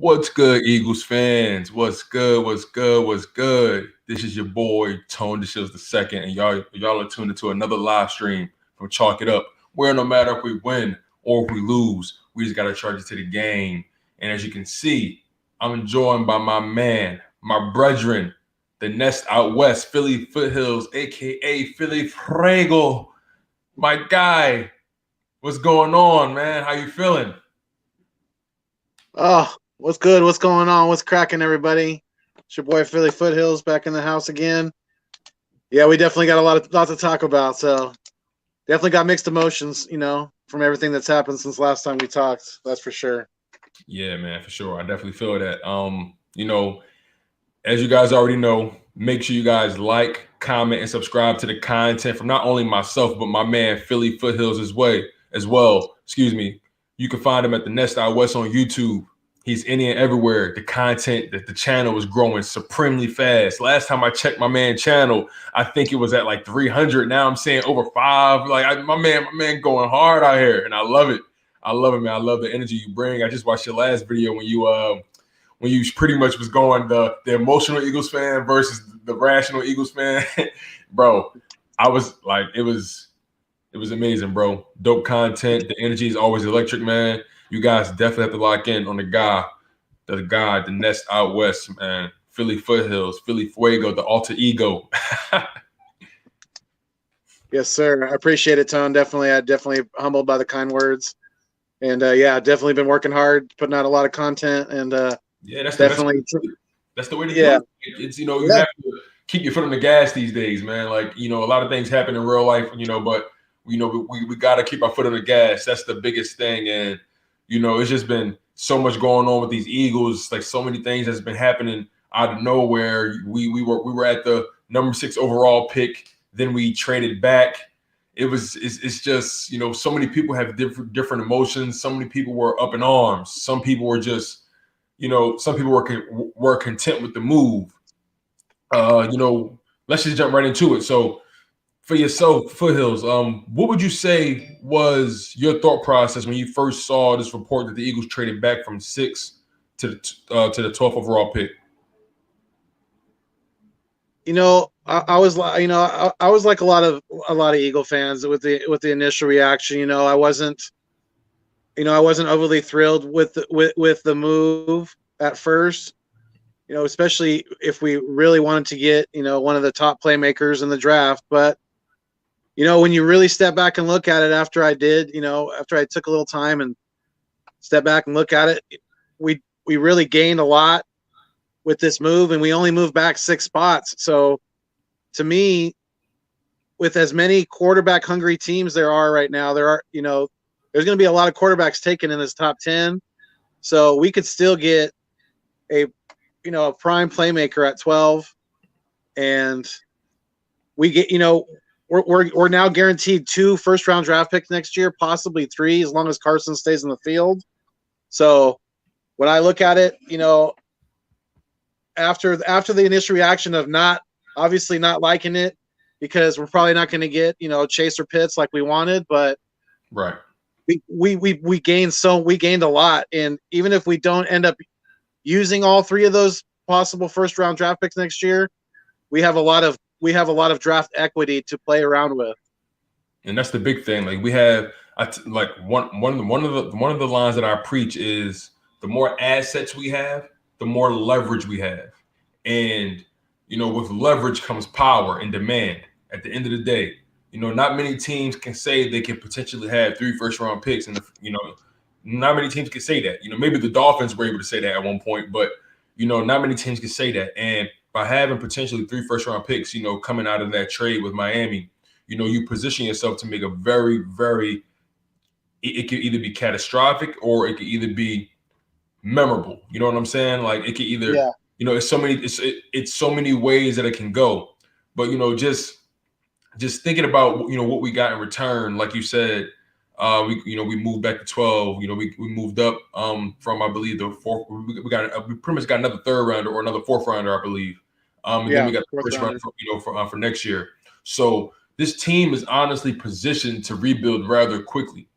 What's good, Eagles fans? What's good? What's good? What's good? This is your boy Tone DeShields II, and y'all are tuned into another live stream from Chalk It Up, where no matter if we win or if we lose, we just gotta charge it to the game. And as you can see, I'm joined by my man, my brethren, the nest out west, Philly Foothills, aka Philly Frego. My guy, what's going on, man? How you feeling? Oh, what's good? What's going on? What's cracking, everybody? It's your boy Philly Foothills back in the house again. Yeah, we definitely got a lot to talk about. So definitely got mixed emotions, from everything that's happened since last time we talked. That's for sure. Yeah, man, for sure. I definitely feel that. As you guys already know, make sure you guys like, comment, and subscribe to the content from not only myself, but my man Philly Foothills as well. Excuse me. You can find him at the Nest Out West on YouTube. He's in and everywhere. The content, the channel is growing supremely fast. Last time I checked my man channel, I think it was at like 300. Now I'm saying over 5. Like my man going hard out here, and I love it. I love it, man. I love the energy you bring. I just watched your last video when you pretty much was going the emotional Eagles fan versus the rational Eagles fan. Bro, I was like, it was amazing, bro. Dope content. The energy is always electric, man. You guys definitely have to lock in on the nest out west, man. Philly Foothills, Philly Fuego, the alter ego. Yes, sir. I appreciate it, Tone. Definitely humbled by the kind words. And definitely been working hard, putting out a lot of content. And yeah, that's definitely that's the way to do it. It's you have to keep your foot on the gas these days, man. Like, a lot of things happen in real life, but we got to keep our foot on the gas. That's the biggest thing. And it's just been so much going on with these Eagles, like so many things that's been happening out of nowhere. We were at the number 6 overall pick, then we traded back. It's just, so many people have different emotions. So many people were up in arms. Some people were just, some people were content with the move. Let's just jump right into it. So for yourself, Foothills, what would you say was your thought process when you first saw this report that the Eagles traded back from 6 to the 12th overall pick? I was like a lot of Eagle fans with the initial reaction. I wasn't overly thrilled with the move at first. Especially if we really wanted to get one of the top playmakers in the draft, but when you really step back and look at it after I took a little time and step back and look at it, we really gained a lot with this move, and we only moved back 6 spots. So to me, with as many quarterback hungry teams there are right now, there's going to be a lot of quarterbacks taken in this top 10. So we could still get a prime playmaker at 12, and we get, we're now guaranteed 2 first-round draft picks next year, possibly 3, as long as Carson stays in the field. So when I look at it, after the initial reaction of obviously not liking it, because we're probably not going to get Chase or Pitts like we wanted, but right, we gained a lot, and even if we don't end up using all 3 of those possible first-round draft picks next year, we have a lot of draft equity to play around with. And that's the big thing. Like we have, one of the lines that I preach is the more assets we have, the more leverage we have. And with leverage comes power and demand. At the end of the day, not many teams can say they can potentially have 3 first-round picks, and not many teams can say that. Maybe the Dolphins were able to say that at one point, but not many teams can say that. And by having potentially 3 first-round picks, coming out of that trade with Miami, you position yourself to make a very, very, it could either be catastrophic or it could either be memorable. You know what I'm saying? Like it could either, it's so many ways that it can go. But just thinking about what we got in return, like you said, we moved back to 12. We moved up from, I believe, the 4th. We pretty much got another 3rd rounder or another 4th rounder, I believe. And then we got the 1st rounder for next year. So this team is honestly positioned to rebuild rather quickly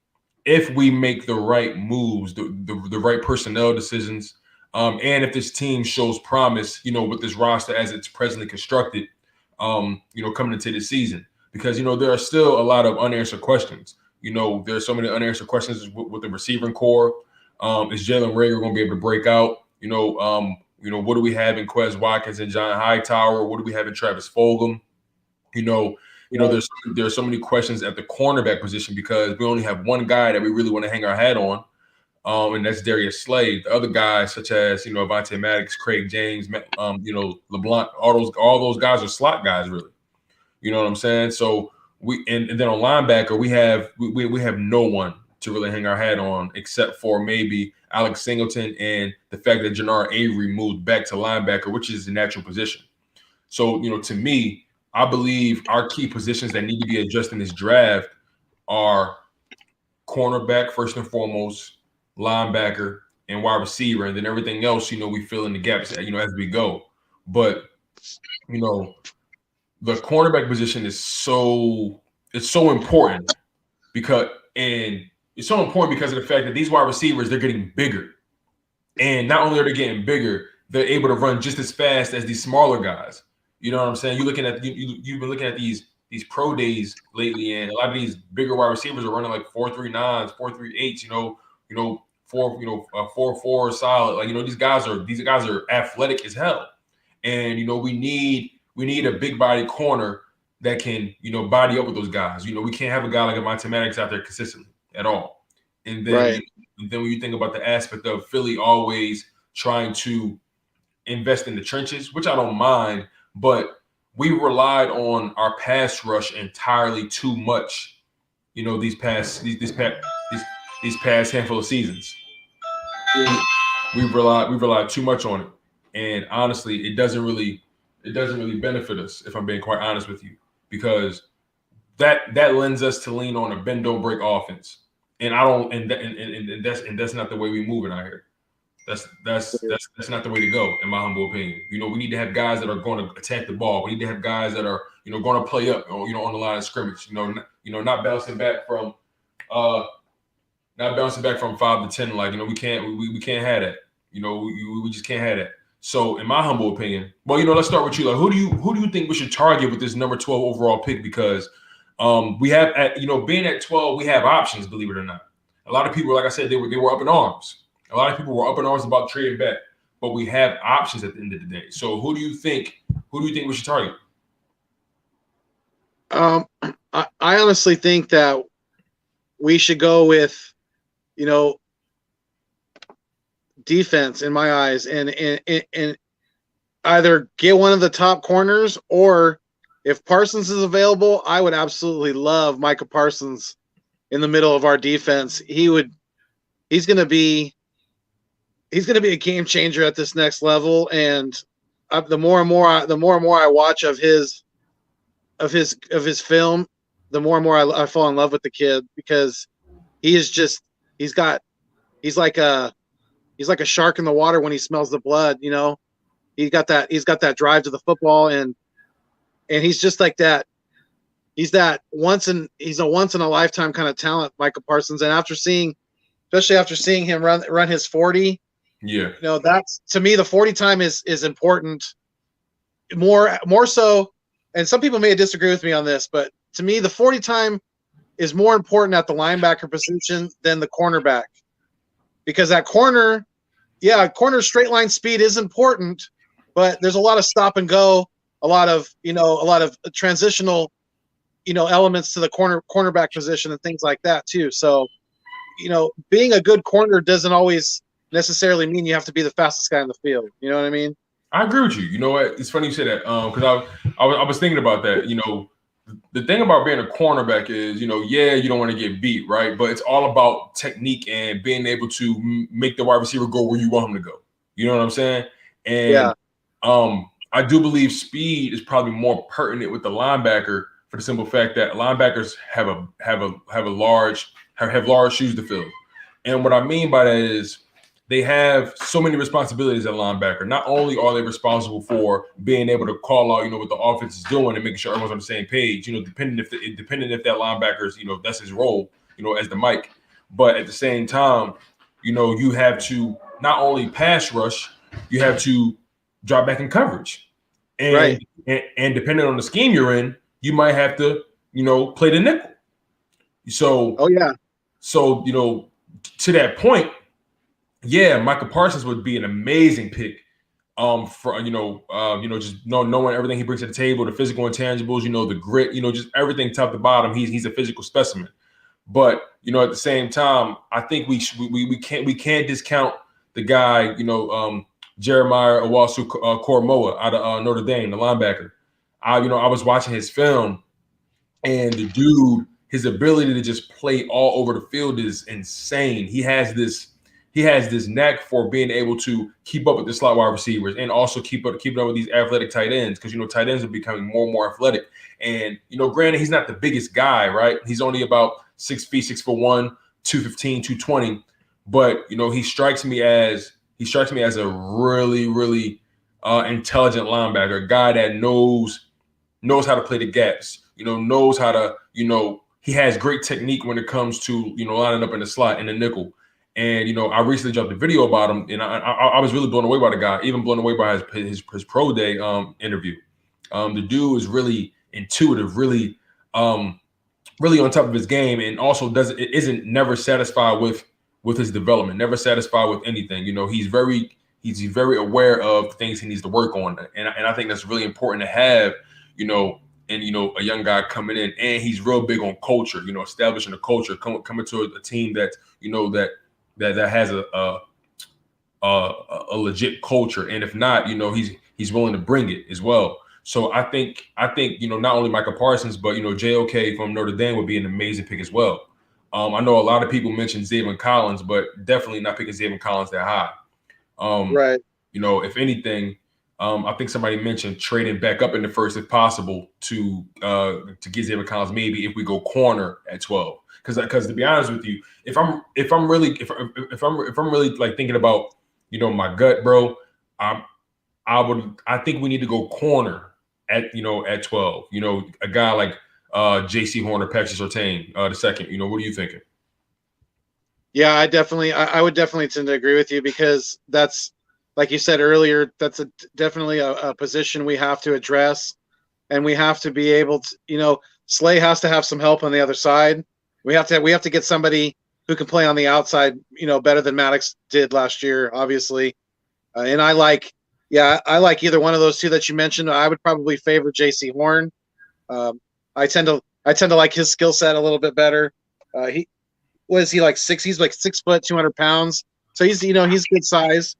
if we make the right moves, the right personnel decisions. And if this team shows promise, with this roster as it's presently constructed, coming into this season, because there are still a lot of unanswered questions. There are so many unanswered questions with the receiving core. Is Jalen Reagor going to be able to break out? What do we have in Quez Watkins and John Hightower? What do we have in Travis Fulgham? There's so many questions at the cornerback position because we only have one guy that we really want to hang our hat on. And that's Darius Slade. The other guys, such as Avonte Maddox, Craig James, LeBlanc, all those guys are slot guys, really. You know what I'm saying? So and then on linebacker, we have no one to really hang our hat on except for maybe Alex Singleton and the fact that Jannard Avery moved back to linebacker, which is the natural position. So to me, I believe our key positions that need to be adjusted in this draft are cornerback first and foremost, linebacker, and wide receiver, and then everything else, we fill in the gaps, as we go. But the cornerback position is so important because of the fact that these wide receivers, they're getting bigger, and not only are they getting bigger, they're able to run just as fast as these smaller guys. You know what I'm saying? You've been looking at these pro days lately, and a lot of these bigger wide receivers are running like 4.39s, 4.38s. 4.4 solid. Like these guys are athletic as hell, and we need a big body corner that can body up with those guys. We can't have a guy like Avonte Maddox out there consistently at all. And then Right. And then when you think about the aspect of Philly always trying to invest in the trenches, which I don't mind, but we relied on our pass rush entirely too much, these past handful of seasons. We've relied too much on it, and honestly, it doesn't really benefit us, if I'm being quite honest with you, because that lends us to lean on a bend don't break offense, and that's not the way we move it out here. That's not the way to go, in my humble opinion. We need to have guys that are going to attack the ball. We need to have guys that are going to play up, on the line of scrimmage. Not bouncing back from 5 to 10. Like we can't have that. We just can't have that. So, in my humble opinion, well, let's start with you. Like, who do you think we should target with this number 12 overall pick? Because we have being at 12, we have options. Believe it or not, a lot of people, like I said, they were up in arms. A lot of people were up in arms about trading back, but we have options at the end of the day. So, who do you think we should target? I honestly think that we should go with, defense in my eyes, and either get one of the top corners, or if Parsons is available, I would absolutely love Micah Parsons in the middle of our defense. He's going to be a game changer at this next level, and the more and more I watch of his film, the more and more I fall in love with the kid, because he's like a shark in the water when he smells the blood. He's got that drive to the football, and he's just like that. He's a once in a lifetime kind of talent, Micah Parsons. And especially after seeing him run his 40, that's, to me, the 40 time is important, more so. And some people may disagree with me on this, but to me, the 40 time is more important at the linebacker position than the cornerback, because that corner straight line speed is important, but there's a lot of stop and go, a lot of transitional, elements to the cornerback position and things like that too. So, being a good corner doesn't always necessarily mean you have to be the fastest guy in the field. You know what I mean? I agree with you. You know what? It's funny you say that, because I was thinking about that. The thing about being a cornerback is, you don't want to get beat, right? But it's all about technique and being able to make the wide receiver go where you want him to go. You know what I'm saying? And I do believe speed is probably more pertinent with the linebacker, for the simple fact that linebackers have large shoes to fill. And what I mean by that is, they have so many responsibilities at linebacker. Not only are they responsible for being able to call out, what the offense is doing and making sure everyone's on the same page, depending if that linebacker's, that's his role, as the mic. But at the same time, you have to not only pass rush, you have to drop back in coverage. And, right. and depending on the scheme you're in, you might have to, play the nickel. So, oh yeah, so to that point, yeah, Michael Parsons would be an amazing pick. For just knowing everything he brings to the table, the physical intangibles, the grit, just everything top to bottom. He's a physical specimen. But at the same time, I think we can't discount the guy, Jeremiah Owasu Koromoa out of Notre Dame, the linebacker. I was watching his film, and the dude, his ability to just play all over the field is insane. He has this knack for being able to keep up with the slot wide receivers and also keep up with these athletic tight ends, because tight ends are becoming more and more athletic. And granted, he's not the biggest guy, right? He's only about 6 feet, 6'1", 215, 220. But he strikes me as a really, really intelligent linebacker, a guy that knows how to play the gaps. Knows how to he has great technique when it comes to lining up in the slot in the nickel. And I recently dropped a video about him, and I was really blown away by the guy, even blown away by his pro day interview. The dude is really intuitive, really really on top of his game, and also isn't never satisfied with his development, never satisfied with anything. He's very aware of the things he needs to work on, and I think that's really important to have. A young guy coming in, and he's real big on culture. Establishing a culture, coming to a team that that has a legit culture, and if not, he's willing to bring it as well. So I think not only Michael Parsons, but JOK from Notre Dame would be an amazing pick as well. I know a lot of people mentioned Zaven Collins, but definitely not picking Zaven Collins that high. Right. If anything, I think somebody mentioned trading back up in the first if possible to get Zaven Collins, maybe if we go corner at 12. Because to be honest with you, if I'm really like thinking about my gut, bro, I think we need to go corner at 12. A guy like J.C. Horn or Patrick Surtain the second. What are you thinking? Yeah, I would definitely tend to agree with you, because that's, like you said earlier, that's definitely a position we have to address, and we have to be able to, Slay has to have some help on the other side. We have to get somebody who can play on the outside, better than Maddox did last year, obviously. And I like either one of those two that you mentioned. I would probably favor J.C. Horn. I tend to like his skill set a little bit better. He's like 6 foot, 200 pounds. So he's good size.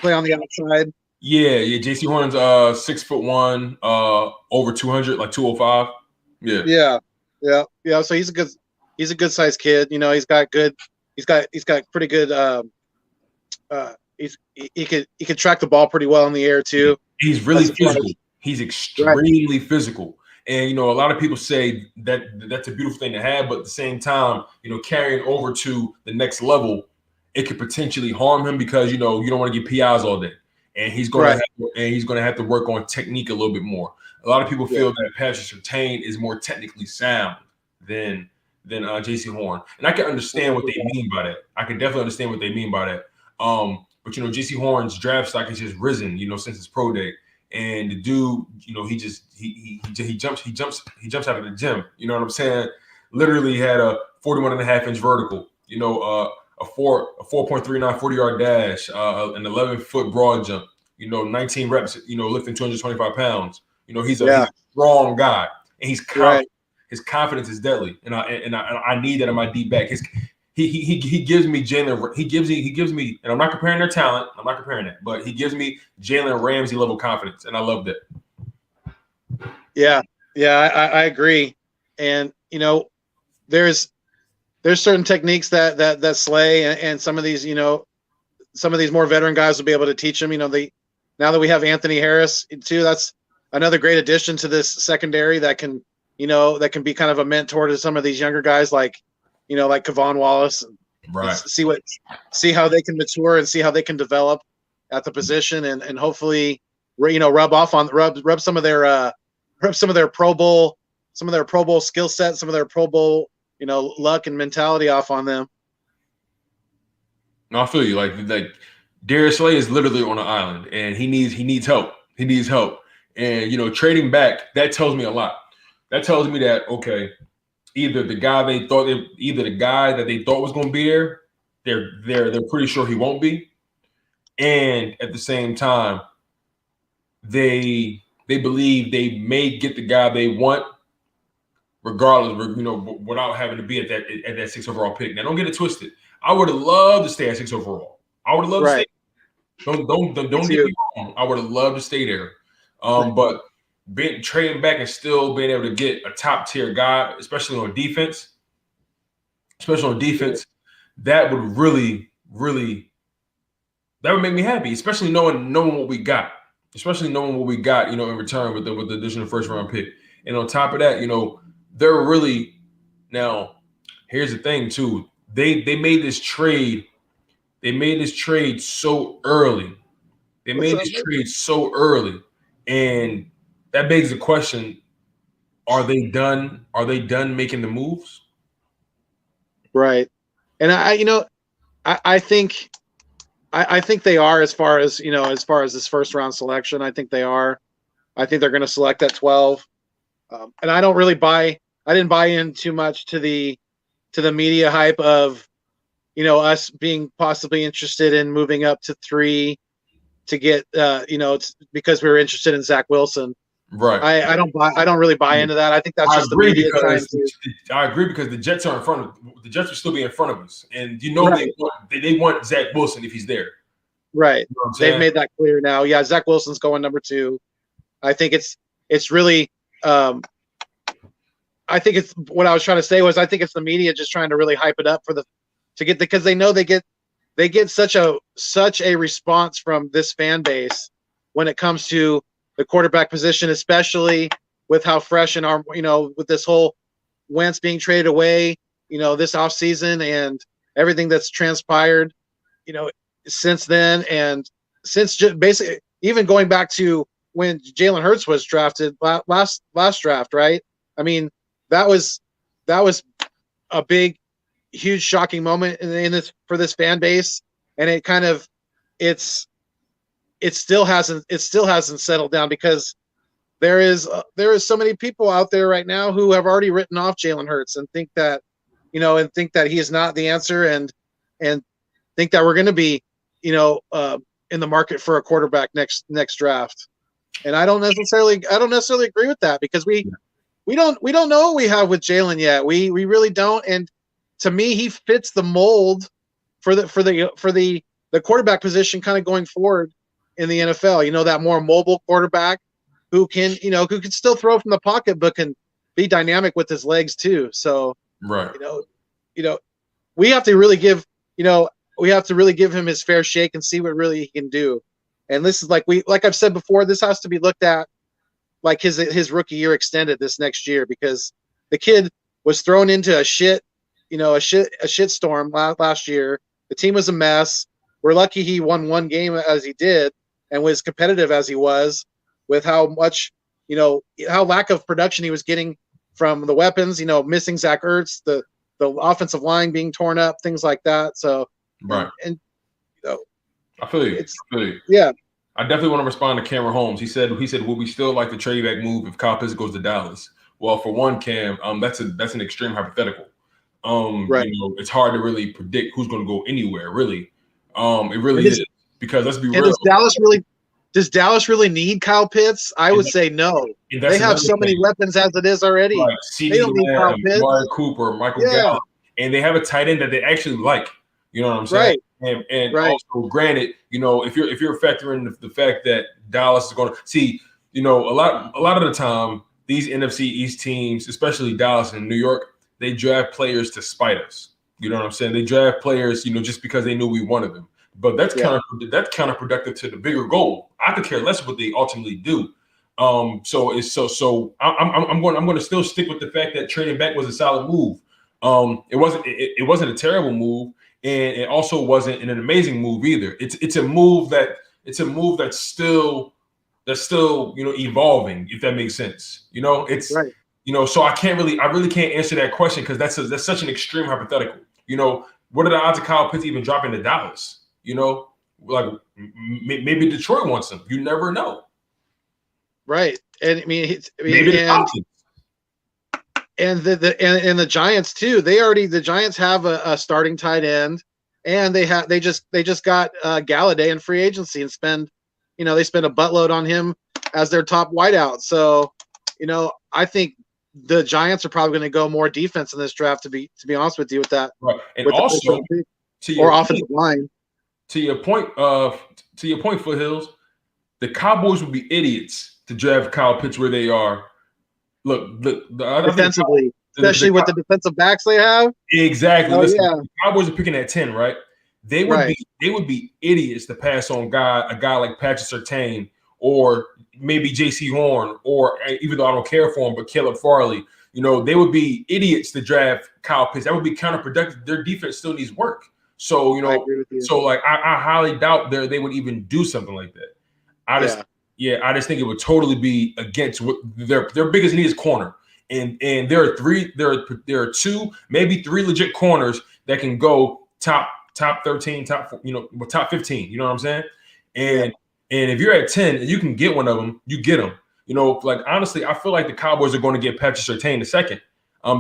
Play on the outside. Yeah. J.C. Horn's 6'1", over 200, like 205. Yeah. So he's a good sized kid. He's got pretty good. He could track the ball pretty well in the air too. He's really physical. He's extremely physical. And a lot of people say that that's a beautiful thing to have, but at the same time, carrying over to the next level, it could potentially harm him, because you don't want to get PIs all day, and he's going to have to work on technique a little bit more. A lot of people feel that Patrick Surtain is more technically sound than J.C. Horn, and I can understand what they mean by that. I can definitely understand what they mean by that. But J.C. Horn's draft stock has just risen, since his pro day. And the dude, he jumps out of the gym. You know what I'm saying? Literally had a 41.5-inch vertical. A 4.39 40-yard dash, an 11-foot broad jump. 19 reps. Lifting 225 pounds. He's a strong guy, and he's confident. Right. His confidence is deadly, and I need that in my deep back. He gives me Jalen. He gives me, and I'm not comparing their talent. I'm not comparing that, but he gives me Jalen Ramsey level confidence, and I love that. Yeah, I agree. And there's certain techniques that Slay and some of these more veteran guys will be able to teach them. Now that we have Anthony Harris too, that's another great addition to this secondary that can be kind of a mentor to some of these younger guys like Kavon Wallace. Right. See how they can mature and see how they can develop at the position, and hopefully rub some of their Pro Bowl skill set, some of their Pro Bowl luck and mentality off on them. No, I feel you. Like Darius Slay is literally on an island, and he needs help. He needs help, and trading back, that tells me a lot. That tells me that okay, either the guy that they thought was going to be there, they're pretty sure he won't be, and at the same time, they believe they may get the guy they want, regardless, without having to be at that 6 overall pick. Now, don't get it twisted. I would have loved to stay at 6 overall. I would have loved to stay. Don't get me wrong. I would have loved to stay there. But trading back and still being able to get a top tier guy, especially on defense, that would really, really, that would make me happy, especially knowing what we got. In return with the additional first round pick. And on top of that, they're really, now here's the thing too. They made this trade. They made this trade so early. And that begs the question: Are they done? Are they done making the moves? Right. And I think they are, as far as this first round selection. I think they are. I think they're going to select at 12. And I didn't buy in too much to the media hype of, us being possibly interested in moving up to 3 to get, because we were interested in Zach Wilson. Right. I don't really buy into that. I think that's just the media trying to. I agree, because the Jets are in front of the Jets will still be in front of us, and right. they want Zach Wilson if he's there. Right. They've made that clear now. Yeah, Zach Wilson's going number 2. I think it's really. I think it's what I was trying to say was I think it's the media just trying to really hype it up because they know they get such a response from this fan base when it comes to the quarterback position, especially with how fresh in our, with this whole Wentz being traded away, this offseason and everything that's transpired, since then, and since basically even going back to when Jalen Hurts was drafted last draft, right? I mean, that was a big, huge, shocking moment in this for this fan base, and it kind of it still hasn't settled down, because there is so many people out there right now who have already written off Jalen Hurts and think that he is not the answer, and think that we're going to be in the market for a quarterback next draft. And I don't necessarily agree with that, because we don't know what we have with Jalen yet. We really don't. And to me, he fits the mold for the quarterback position kind of going forward in the NFL. That more mobile quarterback who can still throw from the pocket, but can be dynamic with his legs too. So right. We have to really give him his fair shake and see what really he can do. And this is like I've said before, this has to be looked at like his rookie year extended this next year, because the kid was thrown into a shit storm last year. The team was a mess. We're lucky he won one game as he did and was competitive as he was, with how much, how lack of production he was getting from the weapons, missing Zach Ertz, the offensive line being torn up, things like that. So, right. And I feel you. Yeah. I definitely want to respond to Cameron Holmes. He said, would we still like the trade back move if Kyle Pitts goes to Dallas? Well, for one, Cam, that's an extreme hypothetical. Right. It's hard to really predict who's going to go anywhere, really. It really is, because let's be real. Does Dallas really need Kyle Pitts? I would say no. They have so many weapons as it is already. Like they don't need Kyle Pitts. Amari Cooper, Michael Gallup, and they have a tight end that they actually like. You know what I'm saying? Right. And also, granted, if you're factoring the fact that Dallas is going to see, a lot of the time, these NFC East teams, especially Dallas and New York, they draft players to spite us. You know what I'm saying? They draft players, just because they knew we wanted them. But that's counterproductive to the bigger goal. I could care less what they ultimately do. I'm going to still stick with the fact that trading back was a solid move. It wasn't a terrible move, and it also wasn't an amazing move either. It's a move that's still evolving, if that makes sense. It's right. So I really can't answer that question, because that's such an extreme hypothetical. What are the odds of Kyle Pitts even dropping to Dallas? Like maybe Detroit wants him. You never know. Right. And maybe the Falcons. And the Giants too. The Giants have a starting tight end, and they just got Galladay in free agency and they spend a buttload on him as their top wideout. So, I think the Giants are probably going to go more defense in this draft. To be honest with you, with that, right. And with also offensive line. To your point, Foothills, the Cowboys would be idiots to draft Kyle Pitts where they are. Look, defensively, especially with the defensive backs they have. Exactly. Listen, the Cowboys are picking at 10, right? They would be idiots to pass on a guy like Patrick Surtain or maybe J.C. Horn, or even though I don't care for him, but Caleb Farley. They would be idiots to draft Kyle Pitts. That would be counterproductive. Their defense still needs work. So I highly doubt they would even do something like that. I just think it would totally be against what their biggest need is corner. And there are two, maybe three legit corners that can go top 13, top 15. You know what I'm saying? And if you're at 10 and you can get one of them, you get them. Honestly, I feel like the Cowboys are going to get Patrick Surtain the second.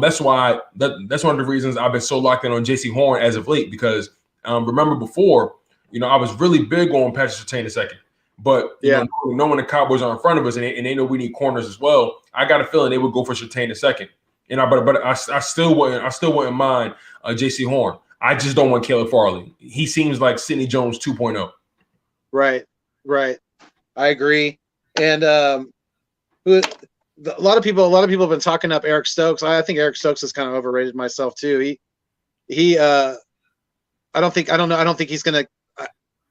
That's why that's one of the reasons I've been so locked in on J.C. Horn as of late, because remember before, I was really big on Patrick Surtain the second. But knowing the Cowboys are in front of us and they know we need corners as well, I got a feeling they would go for Surtain the second. But I still wouldn't mind J.C. Horn. I just don't want Caleb Farley. He seems like Sidney Jones 2.0. Right. I agree. And a lot of people have been talking up Eric Stokes. I think Eric Stokes is kind of overrated myself too. I don't think he's gonna.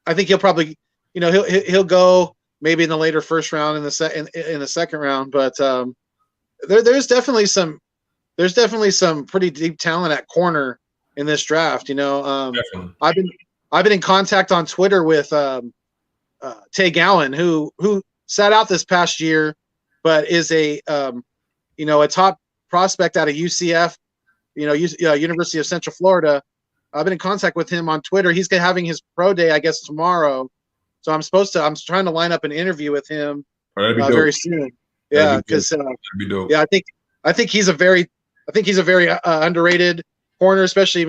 I think he'll probably, he'll go maybe in the later first round in the second round. But there's definitely some pretty deep talent at corner in this draft. Definitely. I've been in contact on Twitter with Tay Gowan, who sat out this past year, but is a top prospect out of UCF, University of Central Florida. I've been in contact with him on Twitter. He's having his pro day, I guess, tomorrow. So I'm trying to line up an interview with him very soon. Yeah, because I think he's a very underrated corner, especially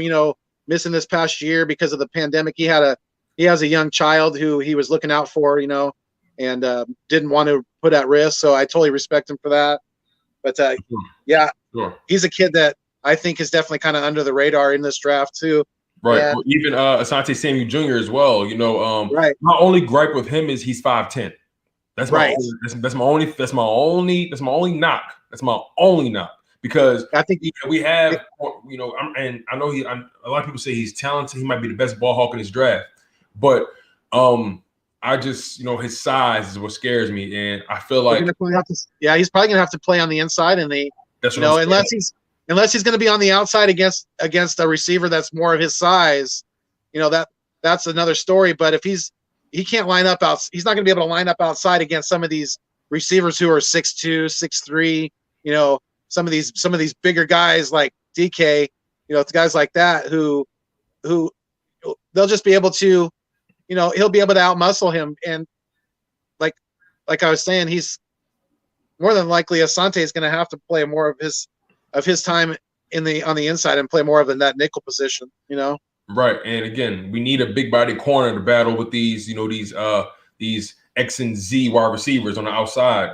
missing this past year because of the pandemic. He has a young child who he was looking out for, and didn't want to put at risk. So I totally respect him for that. But sure. He's a kid that I think is definitely kind of under the radar in this draft too. Right. And, even Asante Samuel Jr. as well. right. My only gripe with him is he's 5'10". That's my only knock. That's my only knock. Because I think we have, and I know a lot of people say he's talented. He might be the best ball hawk in this draft, but I just, his size is what scares me, and I feel like he's probably gonna have to play on the inside, and unless he's gonna be on the outside against a receiver that's more of his size, that's another story. But if he can't line up he's not gonna be able to line up outside against some of these receivers who are 6'2", 6'3", some of these bigger guys like DK, guys like that who they'll just be able to, he'll be able to outmuscle him. And like I was saying, he's more than likely Asante is going to have to play more of his time on the inside and play more of in that nickel position, Right. And again, we need a big body corner to battle with these X and Z wide receivers on the outside.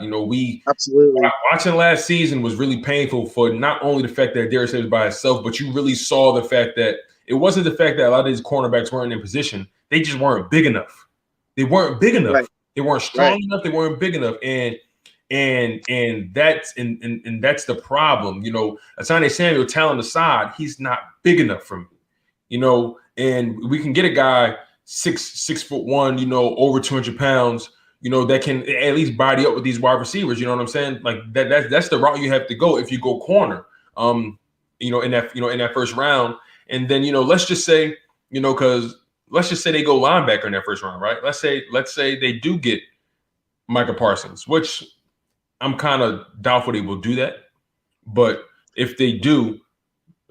Absolutely watching last season was really painful for not only the fact that Darius was by himself, but you really saw the fact that it wasn't the fact that a lot of these cornerbacks weren't in position. They just weren't big enough. They weren't big enough. Right. They weren't strong enough. They weren't big enough. And that's the problem. Asante Samuel, talent aside, he's not big enough for me. And we can get a guy 6'1", over 200 pounds, that can at least body up with these wide receivers. You know what I'm saying? Like that's the route you have to go if you go corner. In that first round, and then let's just say they go linebacker in that first round, right? Let's say they do get Micah Parsons, which I'm kind of doubtful they will do that. But if they do,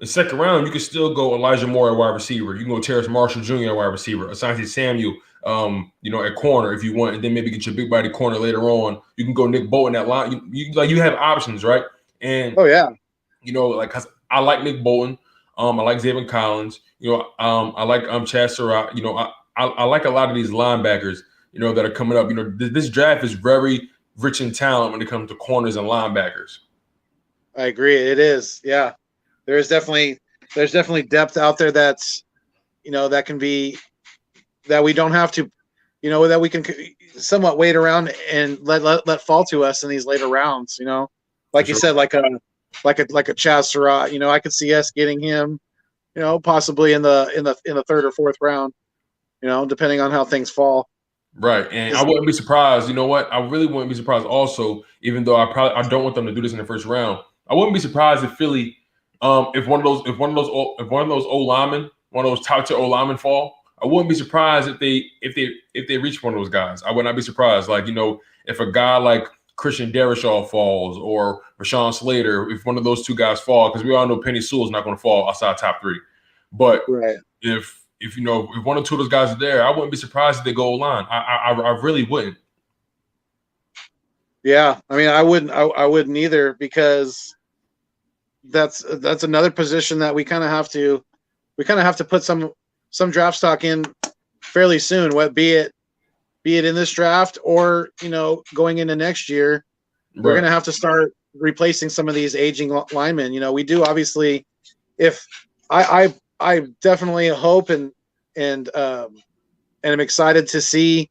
the second round, you can still go Elijah Moore at wide receiver. You can go Terrace Marshall Jr. at wide receiver, Asante Samuel at corner if you want, and then maybe get your big body corner later on. You can go Nick Bolton that line. You have options, right? And cause I like Nick Bolton. I like Zayvon Collins. I like Chad Surratt. I like a lot of these linebackers, that are coming up. This draft is very rich in talent when it comes to corners and linebackers. I agree. It is. Yeah. There's definitely depth out there that's, that can be, that we don't have to, that we can somewhat wait around and let fall to us in these later rounds, like you said, like a Chaz Surratt, I could see us getting him, possibly in the third or fourth round, depending on how things fall. Right. And I wouldn't be surprised. You know what? I really wouldn't be surprised also, even though I don't want them to do this in the first round. I wouldn't be surprised if Philly, if one of those O linemen, one of those top tier O linemen fall. I wouldn't be surprised if they reach one of those guys. I would not be surprised. Like, if a guy like Christian Darrisaw falls or Rashawn Slater, if one of those two guys fall, because we all know Penny Sewell is not going to fall outside top 3. But if one or two of those guys are there, I wouldn't be surprised if they go O-line. I really wouldn't. Yeah, I mean, I wouldn't either, because that's another position that we kind of have to put some draft stock in fairly soon. What be it in this draft or going into next year, we're going to have to start replacing some of these aging linemen. We do, obviously. If I definitely hope and I'm excited to see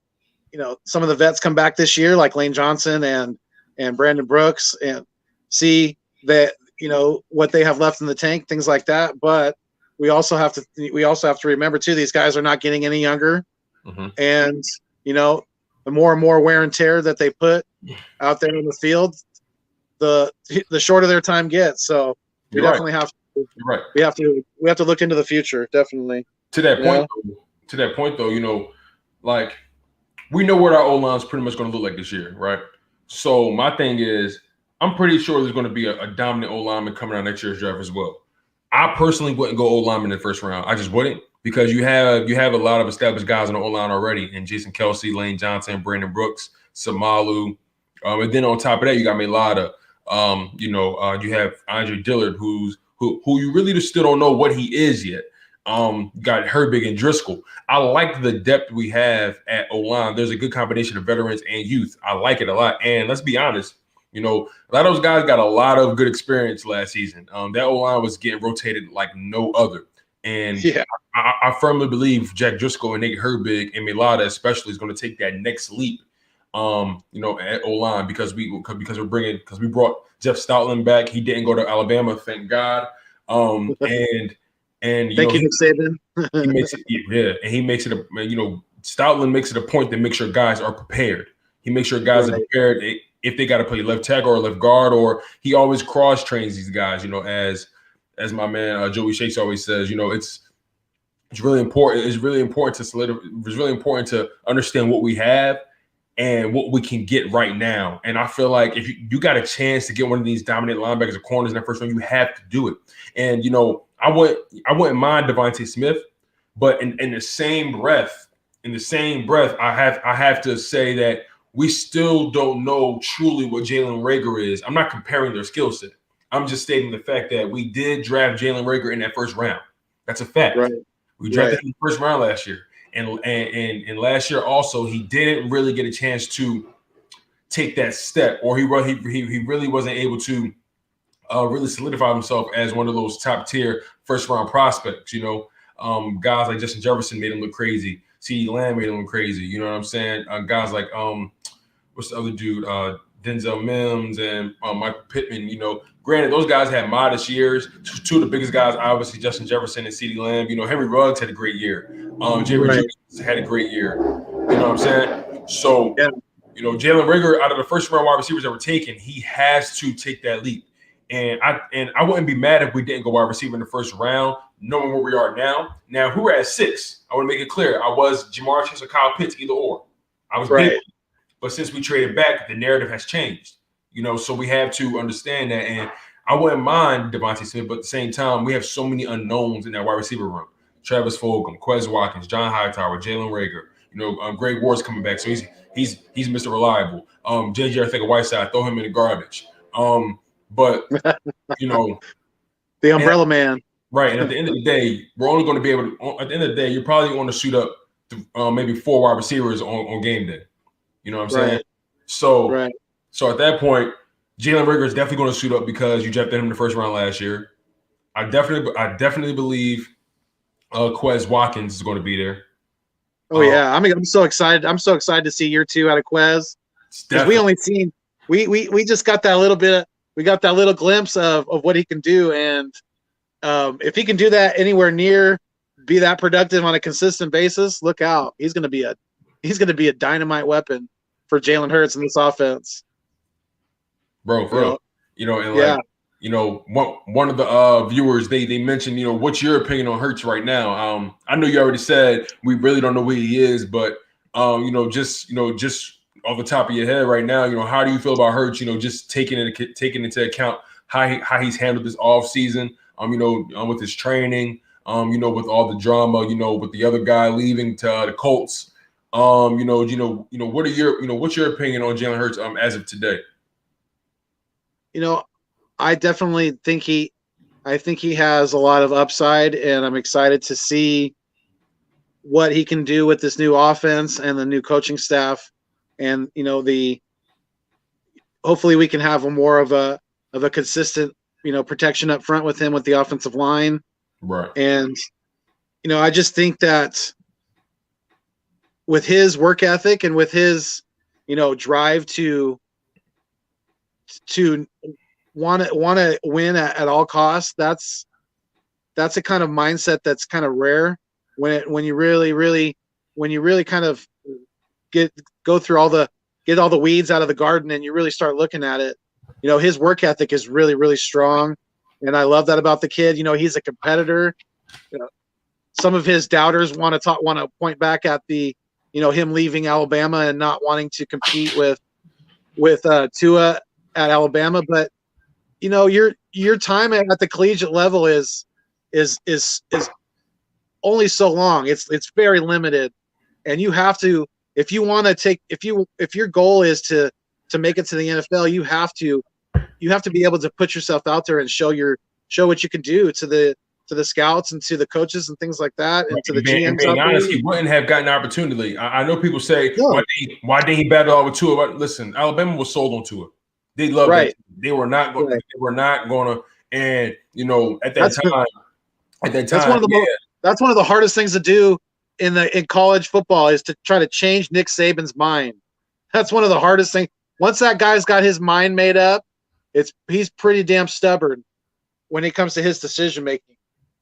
some of the vets come back this year, like Lane Johnson and Brandon Brooks, and see that what they have left in the tank, things like that. But we also have to remember too, these guys are not getting any younger, and the more and more wear and tear that they put out there in the field, the shorter their time gets. So we definitely have to. We have to look into the future, definitely. To that point, though, like, we know what our O-line is pretty much going to look like this year, right? So my thing is, I'm pretty sure there's going to be a dominant O-lineman coming out next year's draft as well. I personally wouldn't go O-lineman in the first round. I just wouldn't, because you have a lot of established guys on the O-line already, and Jason Kelsey, Lane Johnson, Brandon Brooks, Samalu, and then on top of that, you got Mailata. You have Andre Gillard, who you really just still don't know what he is yet. Got Herbig and Driscoll. I like the depth we have at O-line. There's a good combination of veterans and youth. I like it a lot. And let's be honest, a lot of those guys got a lot of good experience last season. That O-line was getting rotated like no other. And I firmly believe Jack Driscoll and Nate Herbig and Mailata especially is going to take that next leap, at O-line, because we brought Jeff Stoutland back. He didn't go to Alabama, thank God. And thank you, Nick Saban. he makes it, and he makes it Stoutland makes it a point to make sure guys are prepared. He makes sure guys are prepared if they got to play left tackle or left guard, or he always cross trains these guys. As my man Joey Shakes always says, it's really important. It's really important to understand what we have and what we can get right now. And I feel like if you got a chance to get one of these dominant linebackers or corners in that first round, you have to do it. And I wouldn't mind Devontae Smith, but in the same breath, I have to say that we still don't know truly what Jalen Reagor is. I'm not comparing their skill set. I'm just stating the fact that we did draft Jalen Reagor in that first round. That's a fact. Right. We drafted him in the first round last year. And last year also, he didn't really get a chance to take that step, or he really wasn't able to really solidify himself as one of those top tier first round prospects. Guys like Justin Jefferson made him look crazy. CeeDee Lamb made him look crazy. You know what I'm saying? Guys like what's the other dude? Denzel Mims and Michael Pittman. Granted, those guys had modest years. Two of the biggest guys, obviously, Justin Jefferson and CeeDee Lamb. Henry Ruggs had a great year. Jerry Jones had a great year. You know what I'm saying? So, Jalen Reagor, out of the first round wide receivers that were taken, he has to take that leap. And I wouldn't be mad if we didn't go wide receiver in the first round, knowing where we are now. Now, who we're at 6, I want to make it clear. I was Jamar Chase or Kyle Pitts, either or. I was big. But since we traded back, the narrative has changed. So we have to understand that. And I wouldn't mind Devontae Smith, but at the same time, we have so many unknowns in that wide receiver room. Travis Fulgham, Quez Watkins, John Hightower, Jalen Reagor. Greg Ward's coming back, so he's Mr. Reliable. JJ, I think a Whiteside, throw him in the garbage. But the umbrella man. Right, and at the end of the day, we're only going to be able to. At the end of the day, you're probably going to shoot up maybe 4 wide receivers on game day. You know what I'm saying? So at that point, Jalen Reagor is definitely going to shoot up because you drafted him in the first round last year. I definitely believe Quez Watkins is going to be there. Oh yeah, I'm so excited. I'm so excited to see year 2 out of Quez. Because we only seen we just got that little bit. We got that little glimpse of what he can do, and if he can do that anywhere near, be that productive on a consistent basis, look out. He's going to be a dynamite weapon for Jalen Hurts in this offense. Bro, one of the viewers, they mentioned, what's your opinion on Hurts right now? I know you already said we really don't know who he is, but just off the top of your head right now, how do you feel about Hurts? Just taking into account how he's handled this offseason, with his training, with all the drama, with the other guy leaving to the Colts. What are what's your opinion on Jalen Hurts as of today? I definitely think he has a lot of upside, and I'm excited to see what he can do with this new offense and the new coaching staff. And hopefully we can have more of a consistent protection up front with him with the offensive line. Right. And I just think that with his work ethic and with his drive to want to win at all costs, that's a kind of mindset that's kind of rare when you really kind of go through get all the weeds out of the garden and you really start looking at it. His work ethic is really, really strong, and I love that about the kid. He's a competitor. Some of his doubters want to point back at the him leaving Alabama and not wanting to compete with Tua at Alabama, but your time at the collegiate level is only so long. It's very limited, and you have to, if your goal is to make it to the NFL, you have to be able to put yourself out there and show what you can do to the scouts and to the coaches and things like that, and to the GMs. Being honest, he wouldn't have gotten an opportunity. I know people say, why didn't he battle out with Tua? But listen, Alabama was sold on Tua. They loved it. They were not going. They were not going to. And at that time, that's one of the hardest things to do in college football, is to try to change Nick Saban's mind. That's one of the hardest things. Once that guy's got his mind made up, he's pretty damn stubborn when it comes to his decision making.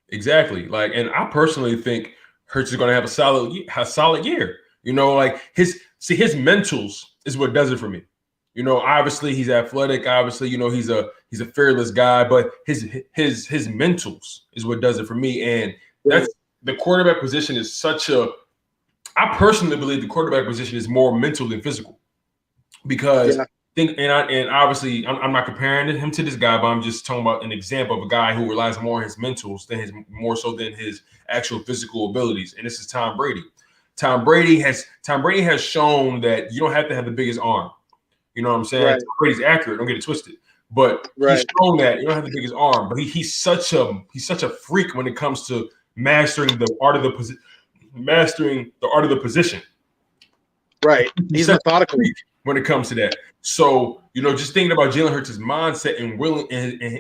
Exactly. And I personally think Hurts is going to have a solid year. His mentals is what does it for me. Obviously he's athletic. Obviously, he's a fearless guy, but his mentals is what does it for me. And that's the quarterback position is I personally believe the quarterback position is more mental than physical, because obviously I'm not comparing him to this guy, but I'm just talking about an example of a guy who relies more on his mentals more so than his actual physical abilities. And this is Tom Brady. Tom Brady has shown that you don't have to have the biggest arm. You know what I'm saying? Right. Tom Brady's accurate. Don't get it twisted. But he's shown that you don't have the biggest arm. But he's such a freak when it comes to mastering the art of the position. Right. He's methodical when it comes to that. So, just thinking about Jalen Hurts' mindset and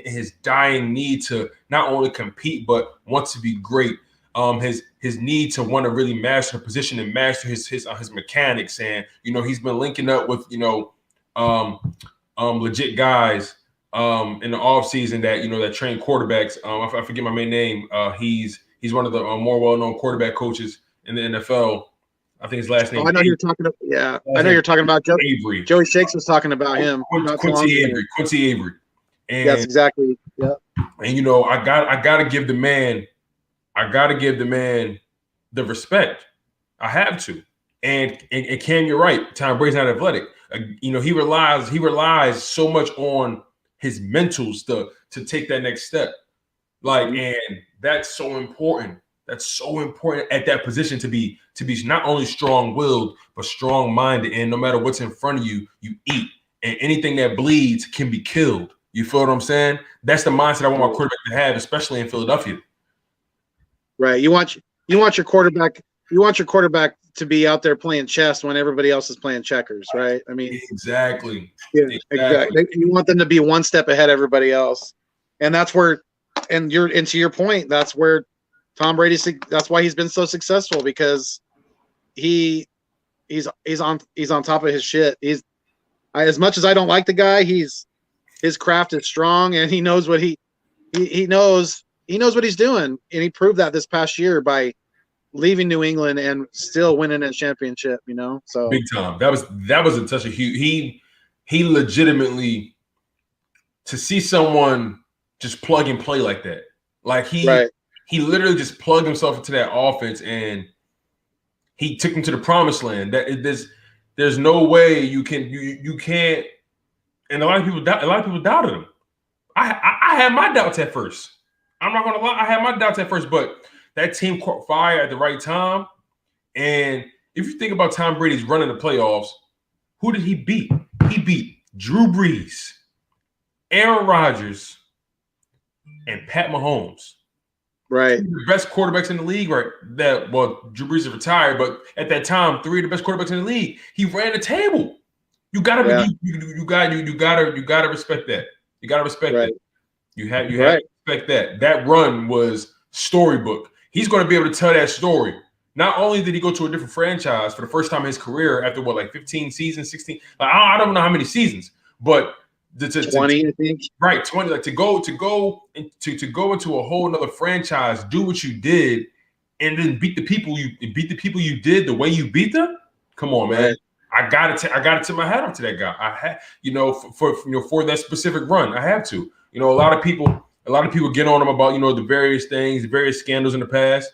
his dying need to not only compete but want to be great. His need to want to really master the position and master his mechanics, and he's been linking up with legit guys in the offseason that train quarterbacks. I forget my main name. He's one of the more well-known quarterback coaches in the NFL. I think his last name. I know you're talking about. Yeah, I know you're talking about Avery. Joey Shakes was talking about him. Quincy Avery. And yes, exactly. Yeah. And I gotta give the man. The respect. I have to. And Cam, you're right. Tom Brady's not athletic. He relies so much on his mentals to take that next step. And that's so important. That's so important at that position to be not only strong-willed but strong-minded. And no matter what's in front of you, you eat. And anything that bleeds can be killed. You feel what I'm saying? That's the mindset I want my quarterback to have, especially in Philadelphia. Right. You want your quarterback. You want your quarterback to be out there playing chess when everybody else is playing checkers, right? I mean, exactly. Yeah, exactly. You want them to be one step ahead of everybody else, and that's where, and to your point, that's where Tom Brady. That's why he's been so successful, because he's on top of his shit. As much as I don't like the guy, his craft is strong, and he knows what he knows what he's doing, and he proved that this past year by leaving New England and still winning a championship. So big time. That was a touch of huge. He legitimately, to see someone just plug and play like that, like he literally just plugged himself into that offense and he took him to the promised land. There's no way you can't. And a lot of people doubted him. I had my doubts at first. I'm not gonna lie, I had my doubts at first, but that team caught fire at the right time. And if you think about Tom Brady's run in the playoffs, who did he beat? He beat Drew Brees, Aaron Rodgers, and Pat Mahomes. Right. The best quarterbacks in the league, right? Drew Brees is retired, but at that time, 3 of the best quarterbacks in the league. He ran the table. You gotta respect that. You gotta respect that. You have to respect that. That run was storybook. He's going to be able to tell that story. Not only did he go to a different franchise for the first time in his career after 15 seasons, 16. Like, I don't know how many seasons, but 20, I think. Right, 20. Like to go into a whole another franchise, do what you did, and then beat the people you did the way you beat them. Come on, man. Right. I got to tip my hat off to that guy. I had, for that specific run, I have to. A lot of people get on him about, the various things, the various scandals in the past.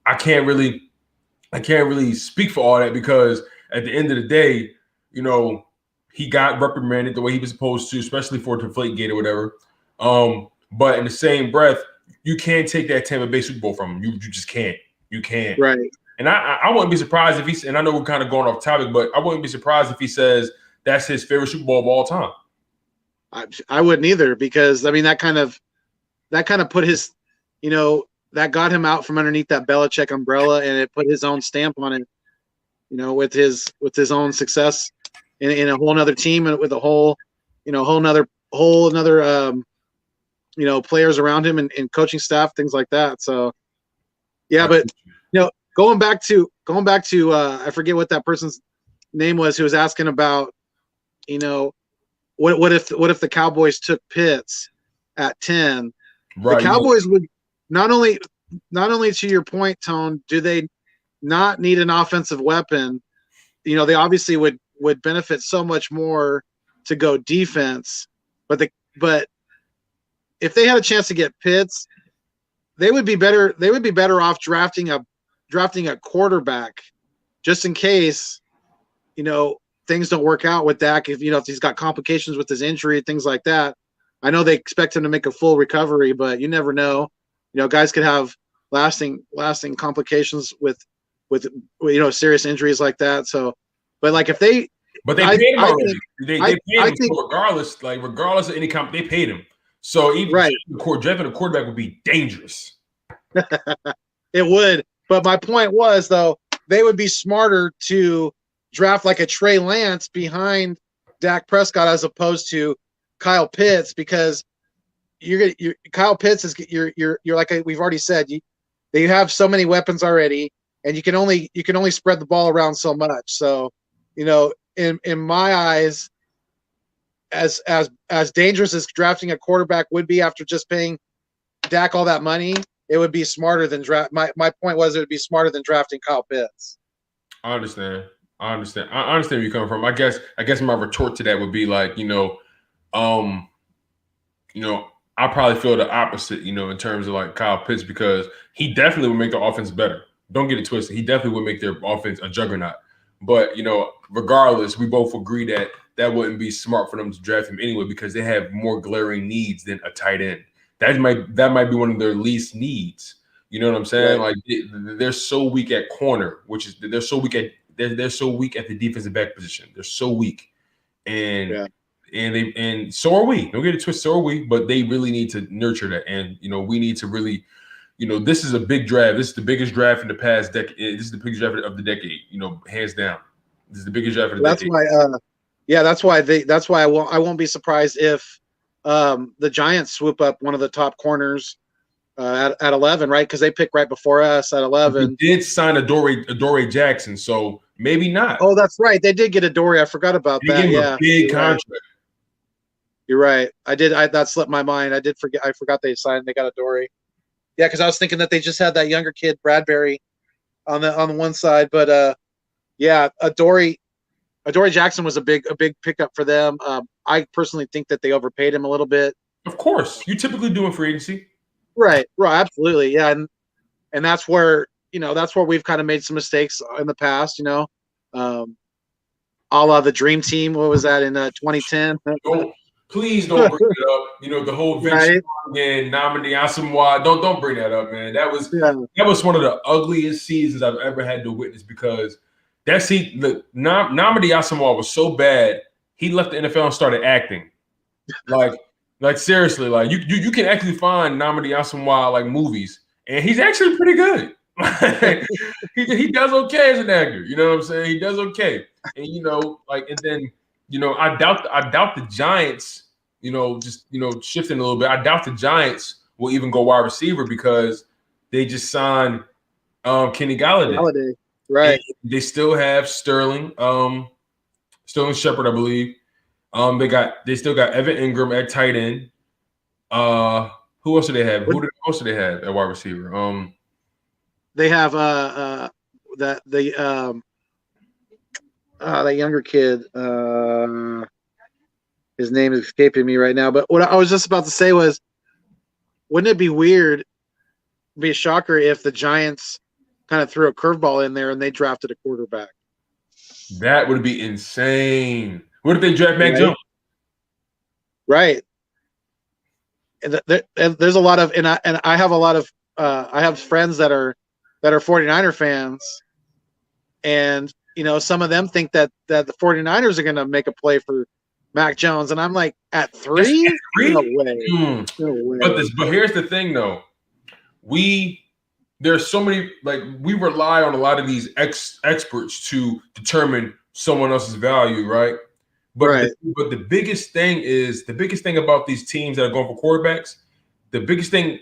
I can't really speak for all that, because at the end of the day, he got reprimanded the way he was supposed to, especially for Deflategate or whatever. But in the same breath, you can't take that Tampa Bay Super Bowl from him. You just can't. You can't. Right. And I wouldn't be surprised if and I know we're kind of going off topic, but I wouldn't be surprised if he says that's his favorite Super Bowl of all time. I wouldn't either, because I mean that kind of put his, that got him out from underneath that Belichick umbrella, and it put his own stamp on it, with his own success in a whole nother team and with a whole nother players around him and coaching staff, things like that. So yeah, but going back to I forget what that person's name was, who was asking about, what if the Cowboys took Pitts at 10? Right. The Cowboys would not only to your point, Tone, do they not need an offensive weapon? They obviously would benefit so much more to go defense, but if they had a chance to get Pitts, they would be better off drafting a quarterback, just in case things don't work out with Dak. If he's got complications with his injury, things like that. I know they expect him to make a full recovery, but you never know. Guys could have lasting complications with serious injuries like that. So, but like if they, but they paid him already. They paid him regardless. Like regardless of any they paid him. So even drafting a quarterback would be dangerous. It would. But my point was, though, they would be smarter to draft like a Trey Lance behind Dak Prescott as opposed to Kyle Pitts, because Kyle Pitts is you're like we've already said, they have so many weapons already, and you can only spread the ball around so much. So, in my eyes, as dangerous as drafting a quarterback would be after just paying Dak all that money, it would be smarter than draft. My point was it would be smarter than drafting Kyle Pitts. I understand where you're coming from. I guess my retort to that would be like, I probably feel the opposite, in terms of like Kyle Pitts, because he definitely would make the offense better. Don't get it twisted. He definitely would make their offense a juggernaut. But, regardless, we both agree that wouldn't be smart for them to draft him anyway, because they have more glaring needs than a tight end. That might be one of their least needs. You know what I'm saying? Right. Like they're so weak at corner, which is they're so weak at the defensive back position. They're so weak, and and so are we. Don't get it twisted. So are we, but they really need to nurture that, and we need to really. This is a big draft. This is the biggest draft in the past decade. This is the biggest draft of the decade. Hands down. This is the biggest draft of the decade. That's why I won't be surprised if the Giants swoop up one of the top corners at 11, right? Because they picked right before us at 11. They did sign Adoree Jackson, so maybe not. Oh, that's right. They did get Adoree. I forgot about that. Gave him a big contract. Right. You're right. That slipped my mind. I forgot they signed. They got Adoree. Yeah, because I was thinking that they just had that younger kid, Bradbury, on the one side. But yeah, Adoree Jackson was a big pickup for them. I personally think that they overpaid him a little bit. Of course, you typically do in free agency. Right, absolutely, yeah, and that's where we've kind of made some mistakes in the past. A la the Dream Team. What was that in 2010? Please don't bring it up. The whole Vince and Nnamdi Asomugha. Don't bring that up, man. That was one of the ugliest seasons I've ever had to witness because Nnamdi Asomugha was so bad. He left the NFL and started acting. Like seriously, like you can actually find Nnamdi Asomugha like movies, and he's actually pretty good. he does okay as an actor. You know what I'm saying? He does okay, and and then. I doubt the Giants, just shifting a little bit. I doubt the Giants will even go wide receiver because they just signed Kenny Gillard. Right. And they still have Sterling Shepard, I believe. They still got Evan Ingram at tight end. Who else do they have? Who else do they have at wide receiver? They have that younger kid. His name is escaping me right now. But what I was just about to say was, wouldn't it be weird, be a shocker if the Giants kind of threw a curveball in there and they drafted a quarterback? That would be insane. What if they draft Mac Jones? Right. And there's a lot of, and I have a lot of, I have friends that are 49er fans, and some of them think that the 49ers are going to make a play for Mac Jones, and I'm like, at 3? No way. No way. But here's the thing, though. There's so many, we rely on a lot of these experts to determine someone else's value, right? But the biggest thing about these teams that are going for quarterbacks, the biggest thing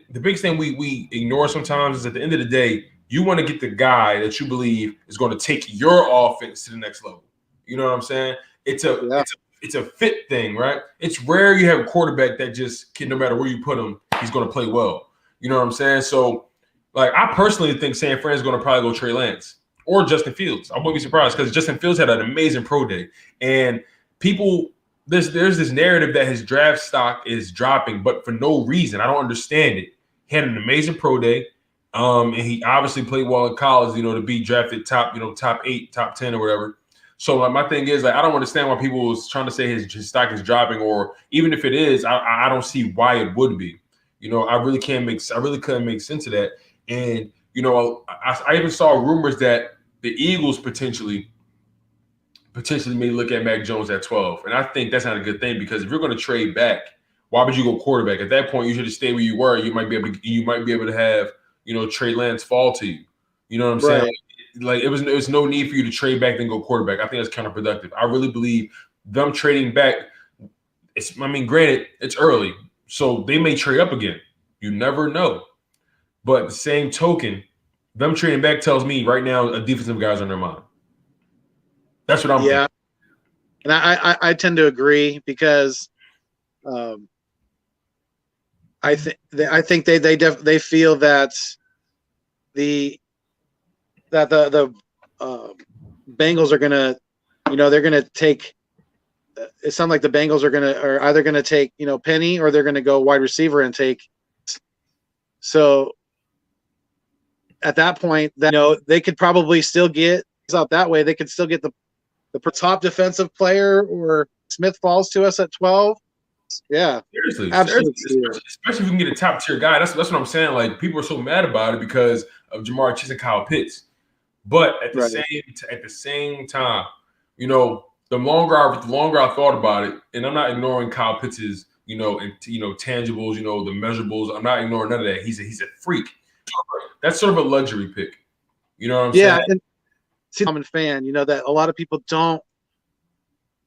we ignore sometimes is at the end of the day, you want to get the guy that you believe is going to take your offense to the next level. You know what I'm saying? It's a fit thing, right? It's rare you have a quarterback that just can, no matter where you put him, he's going to play well. You know what I'm saying? So, I personally think San Fran is going to probably go Trey Lance or Justin Fields. I wouldn't be surprised because Justin Fields had an amazing pro day, and there's this narrative that his draft stock is dropping, but for no reason. I don't understand it. He had an amazing pro day. And he obviously played well in college, to be drafted top 8, top 10 or whatever. So my thing is, I don't understand why people was trying to say his stock is dropping, or even if it is, I don't see why it would be. I really couldn't make sense of that. And I even saw rumors that the Eagles potentially may look at Mac Jones at 12, and I think that's not a good thing because if you're going to trade back, why would you go quarterback? At that point, you should have stayed where you were. You might be able to have Trey Lance fall to you. You know what I'm saying? It was no need for you to trade back then go quarterback. I think that's counterproductive. I really believe them trading back. Granted, it's early, so they may trade up again. You never know. But the same token, them trading back tells me right now a defensive guy's on their mind. That's what I'm thinking. And I tend to agree because I think they feel that the Bengals are gonna, they're gonna take. It sounds like the Bengals are either gonna take Penny, or they're gonna go wide receiver and take. So at that point, they could probably still get out that way. They could still get the top defensive player, or Smith falls to us at 12. Yeah, Seriously, absolute steal. especially if we can get a top tier guy. That's what I'm saying. Like people are so mad about it because of Jamar Chase and Kyle Pitts. But at the same time, you know, the longer I thought about it, and I'm not ignoring Kyle Pitts's, tangibles, the measurables. I'm not ignoring none of that. He's a freak. That's sort of a luxury pick. You know what I'm saying? Yeah, and see, I'm a fan. That a lot of people don't.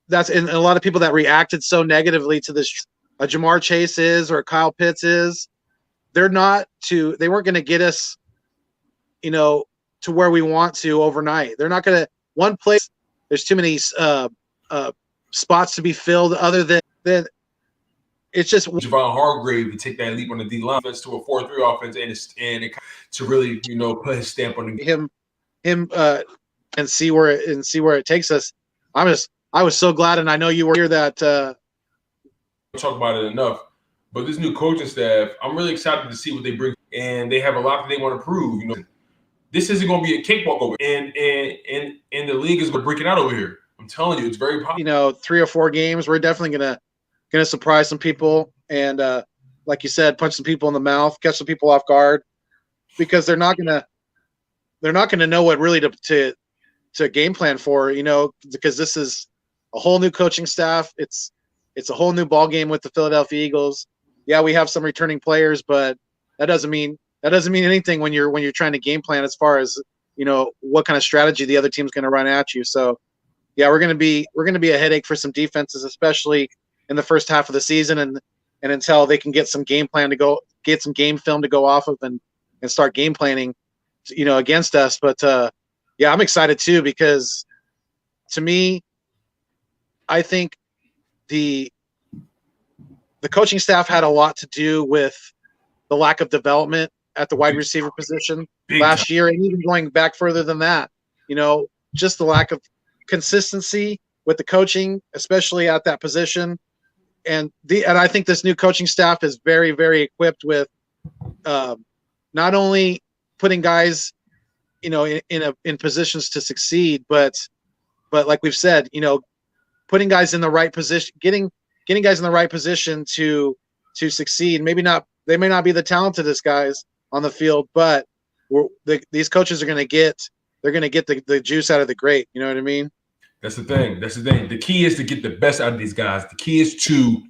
And a lot of people that reacted so negatively to this, a Jamar Chase is or a Kyle Pitts is, they weren't going to get us, to where we want to overnight. They're not going to one place. There's too many spots to be filled. Other than it's just Javon Hargrave to take that leap on the D line to a 4-3 offense and to really put his stamp on him and see where it takes us. I was so glad, and I know you were here that. Talk about it enough, but this new coaching staff, I'm really excited to see what they bring, and they have a lot that they want to prove. This isn't going to be a cakewalk over, and the league is going to break it out over here. I'm telling you, it's very possible. 3 or 4 games, we're definitely gonna surprise some people, and like you said, punch some people in the mouth, catch some people off guard, because they're not gonna know what really to game plan for. Because this is a whole new coaching staff. It's a whole new ball game with the Philadelphia Eagles. Yeah, we have some returning players, but that doesn't mean anything when you're trying to game plan as far as what kind of strategy the other team's going to run at you. So yeah, we're going to be a headache for some defenses, especially in the first half of the season, and until they can get some game plan to go, get some game film to go off of and start game planning, against us. But yeah, I'm excited too, because to me, I think the coaching staff had a lot to do with the lack of development at the wide receiver position last year, and even going back further than that. Just the lack of consistency with the coaching, especially at that position. And I think this new coaching staff is very, very equipped with not only putting guys, in positions to succeed, but like we've said, putting guys in the right position, getting guys in the right position to succeed. They may not be the talentedest guys on the field, but these coaches are going to get the juice out of the grape. You know what I mean? That's the thing. The key is to get the best out of these guys. The key is to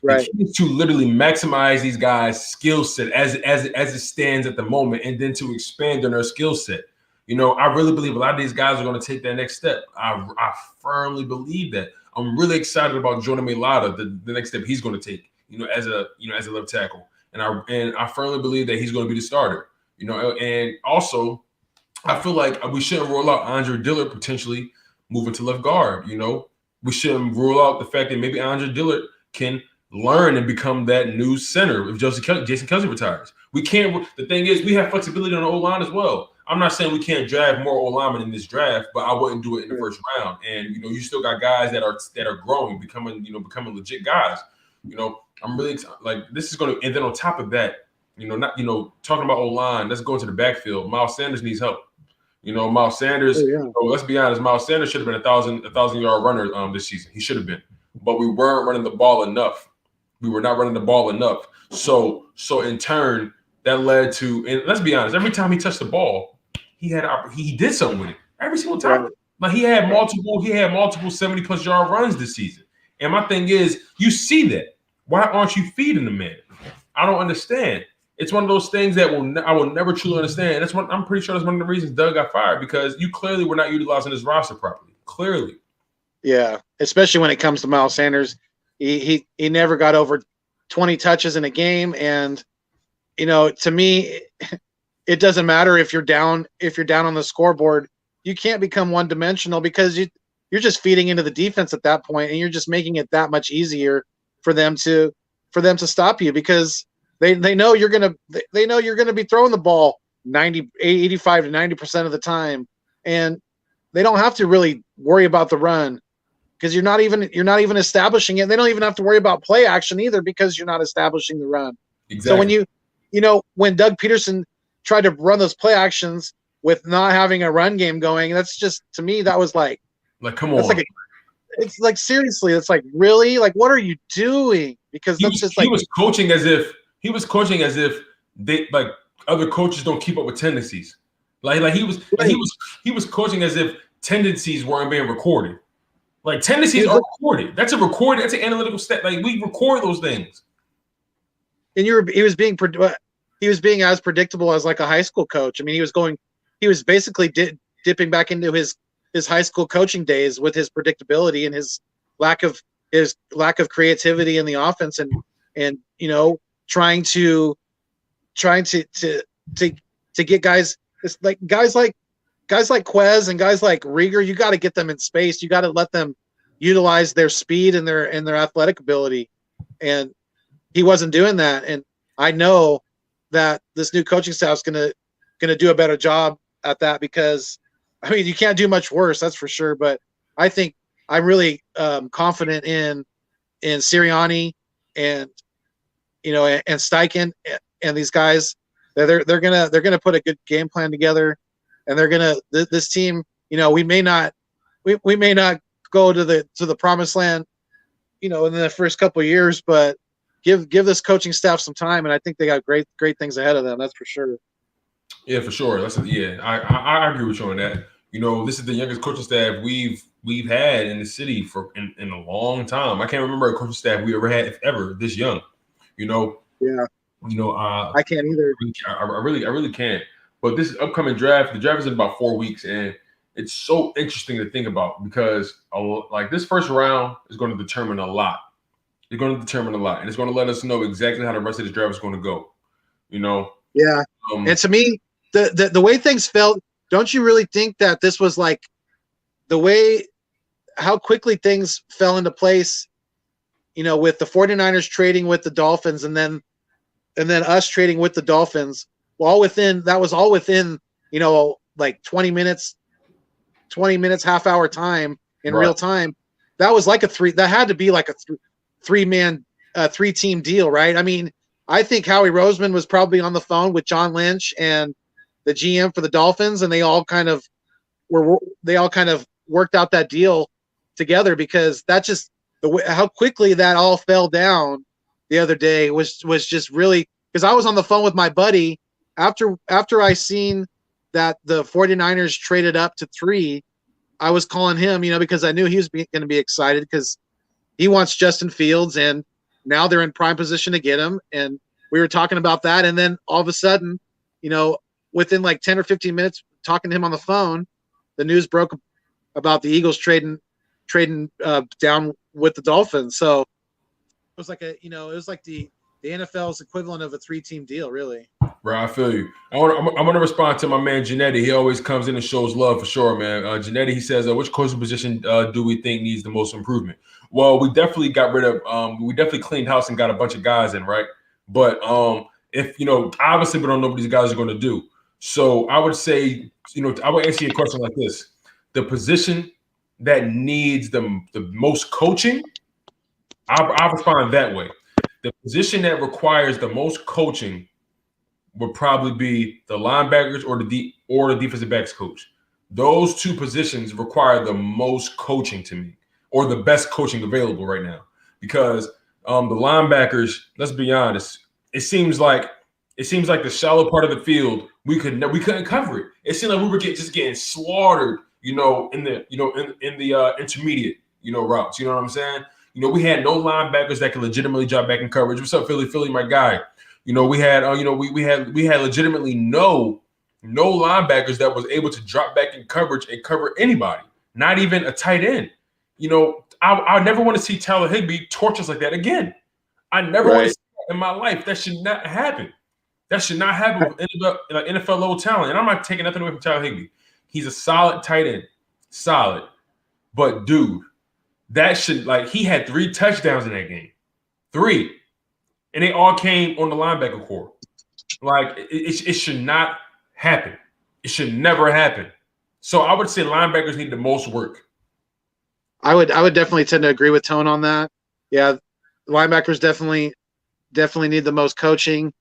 literally maximize these guys' skill set as it stands at the moment, and then to expand on their skill set. I really believe a lot of these guys are going to take that next step. I firmly believe that. I'm really excited about Jordan Mailata, the next step he's going to take. As a left tackle, and I firmly believe that he's going to be the starter. And also, I feel like we shouldn't rule out Andre Dillard potentially moving to left guard. We shouldn't rule out the fact that maybe Andre Dillard can learn and become that new center if Jason Kelce retires. We can't. The thing is, we have flexibility on the O-line as well. I'm not saying we can't draft more O-linemen in this draft, but I wouldn't do it in the first round. And you still got guys that are growing, becoming legit guys. I'm really excited. Like, this is going to, and then on top of that, talking about O-line, let's go into the backfield. Miles Sanders needs help. Miles Sanders. Let's be honest. Miles Sanders should have been a 1,000-yard runner this season. He should have been, but we weren't running the ball enough. We were not running the ball enough. So in turn, that led to, and let's be honest, every time he touched the ball, he did something with it. Every single time. Right. Like he had multiple 70+ yard runs this season. And my thing is, you see that. Why aren't you feeding the man? I don't understand. It's one of those things that I will never truly understand. I'm pretty sure that's one of the reasons Doug got fired, because you clearly were not utilizing his roster properly. Clearly. Yeah. Especially when it comes to Miles Sanders. He never got over 20 touches in a game. And, to me, it doesn't matter if you're down on the scoreboard. You can't become one-dimensional, because you're just feeding into the defense at that point, and you're just making it that much easier for them to stop you, because they know you're gonna be throwing the ball 85 to 90% of the time, and they don't have to really worry about the run, because you're not even establishing it. They don't even have to worry about play action either, because you're not establishing the run. Exactly. So when Doug Peterson tried to run those play actions with not having a run game going, that's just, to me, that was come on. It's like seriously, it's like, really? Like, what are you doing? because that's just like he was coaching as if they like other coaches don't keep up with tendencies. He was coaching as if tendencies weren't being recorded. Like tendencies are recorded. That's a recorded. That's an analytical step. Like we record those things. And he was being as predictable as like a high school coach. I mean, he was basically dipping back into his high school coaching days with his predictability and his lack of creativity in the offense, and you know, trying to get guys like Quez and guys like Rieger. You got to get them in space. You got to let them utilize their speed and their athletic ability, and he wasn't doing that. And I know that this new coaching staff is gonna do a better job at that, because I mean, you can't do much worse, that's for sure. But I think I'm really confident in Sirianni and, you know, and Steichen and these guys. They're gonna put a good game plan together, and this team. You know, we may not go to the promised land, you know, in the first couple of years, but give this coaching staff some time, and I think they got great things ahead of them. That's for sure. Yeah, for sure. I agree with you on that. You know, this is the youngest coaching staff we've had in the city in a long time. I can't remember a coaching staff we ever had ever this young. You know. Yeah. You know, I can't either. I really can't. But this upcoming draft, the draft is in about 4 weeks, and it's so interesting to think about, because like this first round is going to determine a lot. It's going to determine a lot, and it's going to let us know exactly how the rest of this draft is going to go. You know. Yeah. And to me, the way things felt, don't you really think that this was like the way how quickly things fell into place, you know, with the 49ers trading with the Dolphins, and then us trading with the Dolphins, that was all within, you know, like 20 minutes, half hour time in real time. That was like that had to be like a three-man, 3-team deal, right? I mean, I think Howie Roseman was probably on the phone with John Lynch and the GM for the Dolphins, and they all kind of worked out that deal together, because that's just the way how quickly that all fell down the other day was just really, because I was on the phone with my buddy after I seen that the 49ers traded up to 3. I was calling him, you know, because I knew he was going to be excited, because he wants Justin Fields, and now they're in prime position to get him. And we were talking about that, and then all of a sudden, you know, within like 10 or 15 minutes talking to him on the phone, the news broke about the Eagles trading down with the Dolphins. So it was like it was like the NFL's equivalent of a 3-team deal, really. Right, I feel you. I'm going to respond to my man Janetti. He always comes in and shows love, for sure, man. Janetti, he says, which coaching position do we think needs the most improvement? Well, we definitely got rid of we definitely cleaned house and got a bunch of guys in, right? But if, you know, obviously we don't know what these guys are going to do. So I would say, you know, I would answer your question like this: the position that needs the most coaching, I'll respond that way. The position that requires the most coaching would probably be the linebackers or the defensive backs coach. Those two positions require the most coaching to me, or the best coaching available right now, because the linebackers, let's be honest, it seems like the shallow part of the field we couldn't cover it. It seemed like we were just getting slaughtered, you know, in the intermediate, you know, routes. You know what I'm saying? You know, we had no linebackers that could legitimately drop back in coverage. What's up, Philly? Philly, my guy. You know, we had we had legitimately no linebackers that was able to drop back in coverage and cover anybody, not even a tight end. You know, I never want to see Tyler Higbee torch us like that again. I never want to see that in my life. That should not happen. That should not happen with NFL level talent. And I'm not taking nothing away from Tyler Higbee. He's a solid tight end, solid. But dude, that should, like, he had 3 touchdowns in that game, 3, and they all came on the linebacker core. Like, it should not happen. It should never happen. So I would say linebackers need the most work. I would definitely tend to agree with Tone on that. Yeah, linebackers definitely need the most coaching,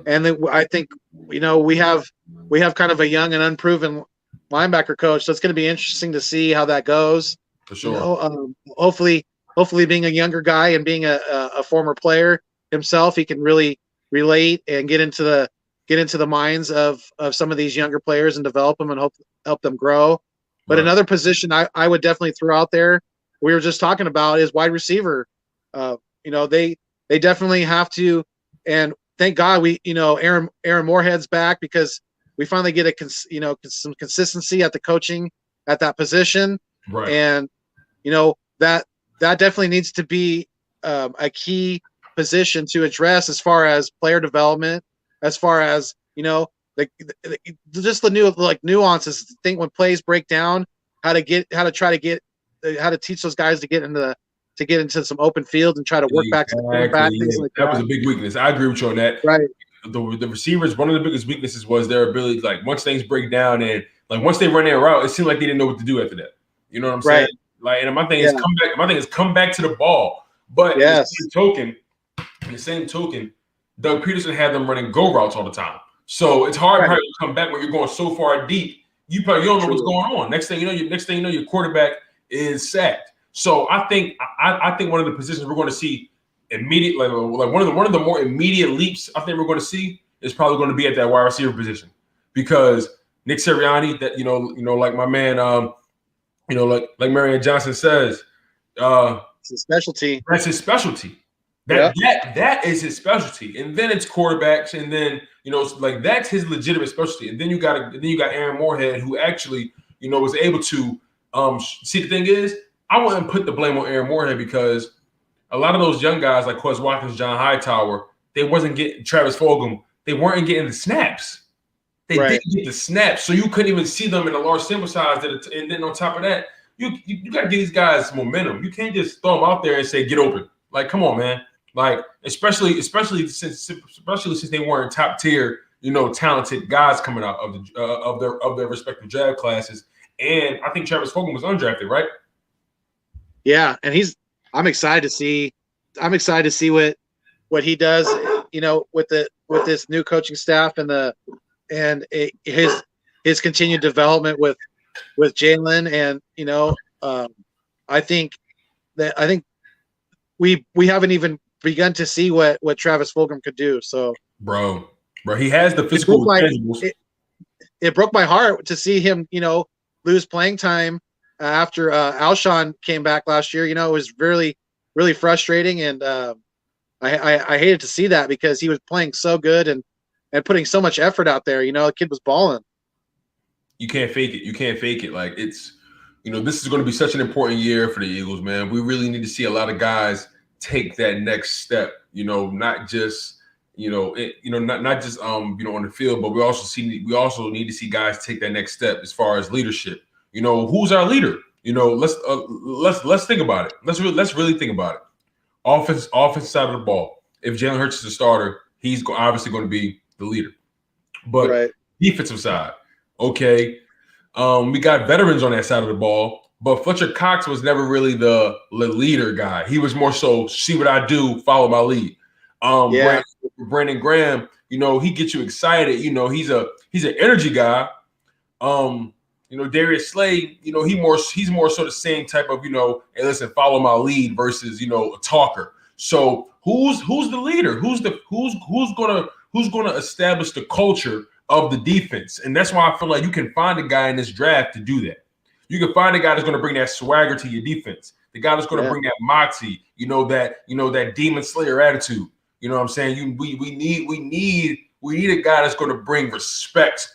and I think, you know, we have kind of a young and unproven linebacker coach, so it's going to be interesting to see how that goes. For sure. You know, hopefully hopefully being a younger guy and being a former player himself, he can really relate and get into the minds of some of these younger players and develop them and help them grow. But Right. another position I would definitely throw out there, we were just talking about, is wide receiver. They definitely have to, and thank God Aaron Moorhead's back, because we finally get some consistency at the coaching at that position. Right. And that definitely needs to be a key position to address as far as player development, as far as just the new nuances. Think when plays break down, how to teach those guys to get into some open field and try to work back to the quarterback, things like that. That was a big weakness. I agree with you on that. Right. The receivers, one of the biggest weaknesses was their ability, like once things break down and like once they run their route, it seemed like they didn't know what to do after that. You know what I'm saying? Right. Like, and my thing is come back to the ball. But yes. in the same token, Doug Peterson had them running go routes all the time. So it's hard probably to come back when you're going so far deep. You don't know what's going on. Next thing you know, your quarterback is sacked. So I think one of the positions we're going to see immediate, like one of the more immediate leaps I think we're going to see is probably going to be at that wide receiver position, because Nick Sirianni, that like my man, like Marion Johnson says, it's his specialty. That's his specialty. That is his specialty, and then it's quarterbacks, and then like that's his legitimate specialty, and then you got Aaron Moorhead, who actually was able to see. The thing is, I wouldn't put the blame on Aaron Moorhead, because a lot of those young guys like Quez Watkins, John Hightower, they wasn't getting Travis Fulgham. They weren't getting the snaps. They didn't get the snaps, so you couldn't even see them in a large sample size. And then on top of that, you got to give these guys momentum. You can't just throw them out there and say get open. Like, come on, man. Like, especially since they weren't top tier, talented guys coming out of their respective draft classes. And I think Travis Fulgham was undrafted, right? Yeah, and I'm excited to see what he does, with this new coaching staff and his continued development with Jalen. And I think we haven't even begun to see what Travis Fulgham could do. So bro, he has the physical intangibles. It broke my heart to see him lose playing time after Alshon came back last year. It was really, really frustrating, and I hated to see that, because he was playing so good and putting so much effort out there. The kid was balling. You can't fake it. Like, it's this is going to be such an important year for the Eagles, man. We really need to see a lot of guys take that next step. Not just not just on the field, but we also need to see guys take that next step as far as leadership. Who's our leader? Let's think about it. Let's really think about it. Offense side of the ball. If Jalen Hurts is the starter, he's obviously going to be the leader. But defensive side, okay, we got veterans on that side of the ball, but Fletcher Cox was never really the leader guy. He was more so see what I do, follow my lead. Brandon Graham, he gets you excited. He's an energy guy. Darius Slay, he's more so the same type of, hey, listen, follow my lead versus, a talker. So who's the leader? Who's gonna establish the culture of the defense? And that's why I feel like you can find a guy in this draft to do that. You can find a guy that's going to bring that swagger to your defense. The guy that's going to bring that moxie, that demon slayer attitude. You know what I'm saying? We need a guy that's going to bring respect.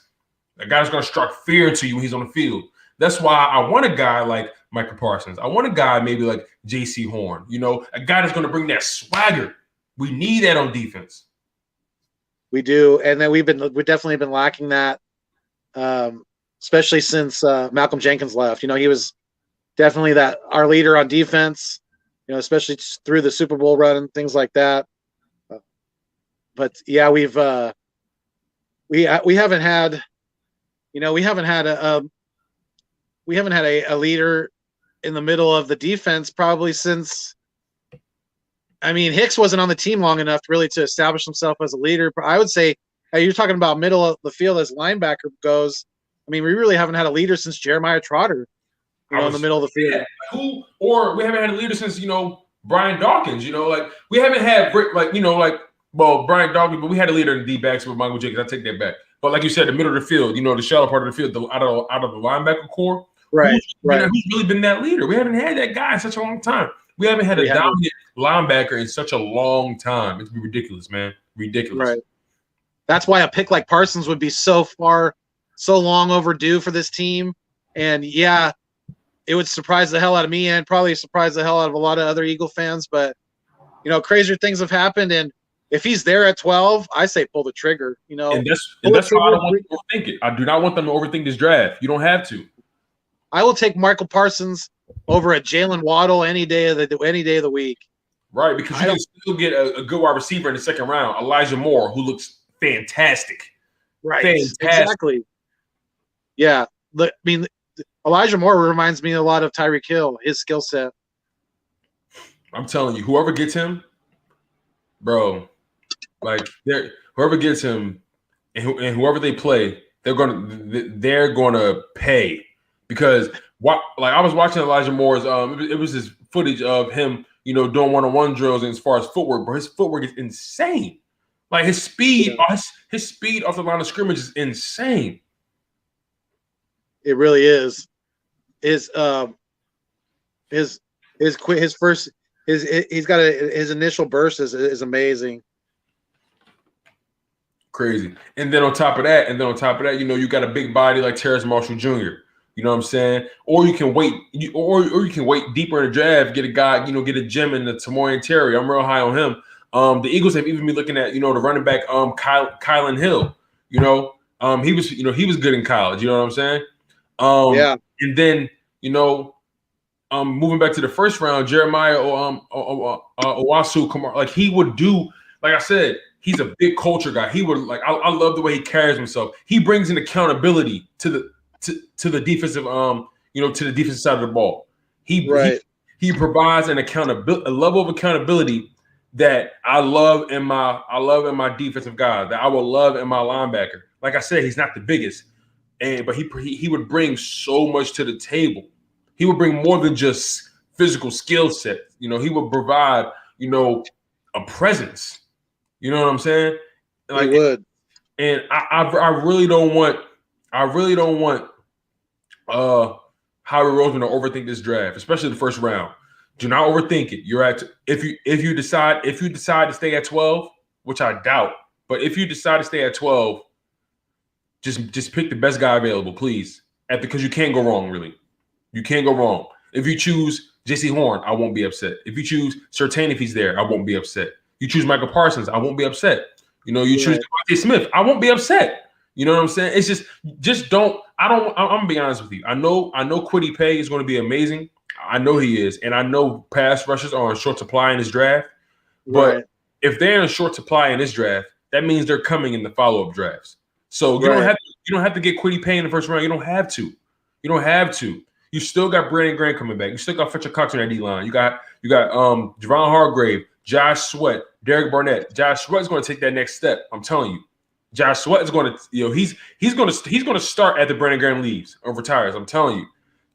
A guy that's going to strike fear into you when he's on the field. That's why I want a guy like Micah Parsons. I want a guy maybe like J.C. Horn. A guy that's going to bring that swagger. We need that on defense. We do, and then we've definitely been lacking that, especially since Malcolm Jenkins left. He was definitely our leader on defense. Especially through the Super Bowl run and things like that. But yeah, we haven't had. We haven't had a leader in the middle of the defense probably since. I mean, Hicks wasn't on the team long enough really to establish himself as a leader. I would say, you're talking about middle of the field as linebacker goes. I mean, we really haven't had a leader since Jeremiah Trotter. in the middle of the field. Who? Or we haven't had a leader since Brian Dawkins. We haven't had Brian Dawkins, but we had a leader in the D-backs with Michael Jacobs. I take that back. But like you said, the middle of the field, the shallow part of the field, out of the linebacker core, right? Who's really been that leader? We haven't had that guy in such a long time. We haven't had a dominant linebacker in such a long time. It's ridiculous, man. Ridiculous. Right. That's why a pick like Parsons would be so long overdue for this team. And yeah, it would surprise the hell out of me and probably surprise the hell out of a lot of other Eagle fans. But crazier things have happened, and if he's there at 12, I say pull the trigger. And that's why I don't want them to overthink it. I do not want them to overthink this draft. You don't have to. I will take Michael Parsons over a Jalen Waddle any day of the week. Right, because you can still get a good wide receiver in the second round, Elijah Moore, who looks fantastic. Right, exactly. Yeah, Elijah Moore reminds me a lot of Tyreek Hill, his skill set. I'm telling you, whoever gets him, bro, whoever gets him and whoever they play, they're gonna pay, because I was watching Elijah Moore's it was his footage of him doing one-on-one drills, and as far as footwork, bro, his footwork is insane. Like his speed off the line of scrimmage is insane. It really is. His initial burst is amazing. Crazy. And then on top of that, you got a big body like Terrace Marshall Jr. You know what I'm saying? Or you can wait, or you can wait deeper in the draft, get a guy, get a gem in the Tamorian Terry. I'm real high on him. The Eagles have even been looking at, the running back, Kylan Hill. He was good in college. You know what I'm saying? Yeah. And then, moving back to the first round, Jeremiah Owasu Kamara, like he would do, like I said, he's a big culture guy. He would I love the way he carries himself. He brings an accountability to the defensive, to the defensive side of the ball. He provides a level of accountability that I love in my defensive guy, that I will love in my linebacker. Like I said, he's not the biggest, but he would bring so much to the table. He would bring more than just physical skill set. He would provide, a presence. You know what I'm saying? He would. And I really don't want Howie Roseman to overthink this draft, especially the first round. Do not overthink it. You're at if you decide to stay at 12, which I doubt, but if you decide to stay at 12, just pick the best guy available, please. Because you can't go wrong, really. You can't go wrong. If you choose J.C. Horn, I won't be upset. If you choose Surtain, if he's there, I won't be upset. You choose Michael Parsons, I won't be upset. You choose Devontae Smith, I won't be upset. You know what I'm saying? It's just don't. I'm gonna be honest with you. I know Kwity Paye is going to be amazing. I know he is, and I know pass rushers are in short supply in this draft. But if they're in short supply in this draft, that means they're coming in the follow-up drafts. So you don't have to get Kwity Paye in the first round. You don't have to. You still got Brandon Graham coming back. You still got Fletcher Cox on that D-line. You got Javon Hargrave, Josh Sweat, Derek Burnett. Josh Sweat is going to take that next step. I'm telling you. Josh Sweat is going to, he's going to start at the Brandon Graham leaves or retires. I'm telling you.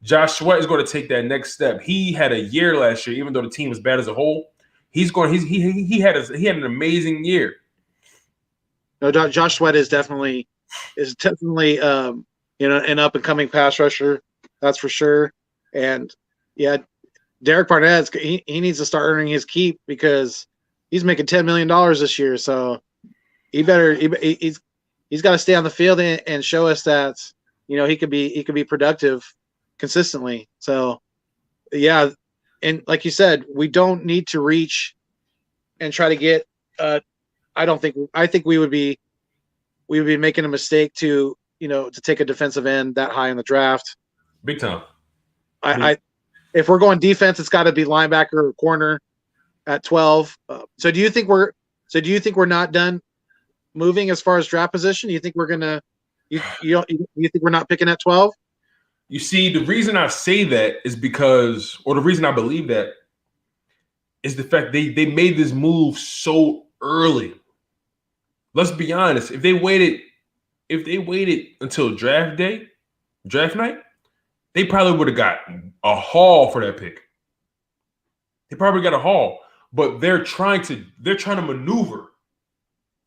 Josh Sweat is going to take that next step. He had a year last year, even though the team was bad as a whole. He had an amazing year. No, Josh Sweat is definitely an up and coming pass rusher. That's for sure. And yeah, Derek Barnett, he needs to start earning his keep because he's making $10 million this year. So he's got to stay on the field and show us that he could be productive consistently. So yeah, and like you said, we don't need to reach and try to get. I think we would be making a mistake to take a defensive end that high in the draft. Big time. If we're going defense, it's got to be linebacker or corner at 12. So do you think we're not done moving as far as draft position? Do you think we're gonna? You think we're not picking at 12? You see, the reason I say that is because, or the reason I believe that is the fact they made this move so early. Let's be honest. If they waited until draft night, they probably would have got a haul for that pick. They probably got a haul, but they're trying to maneuver.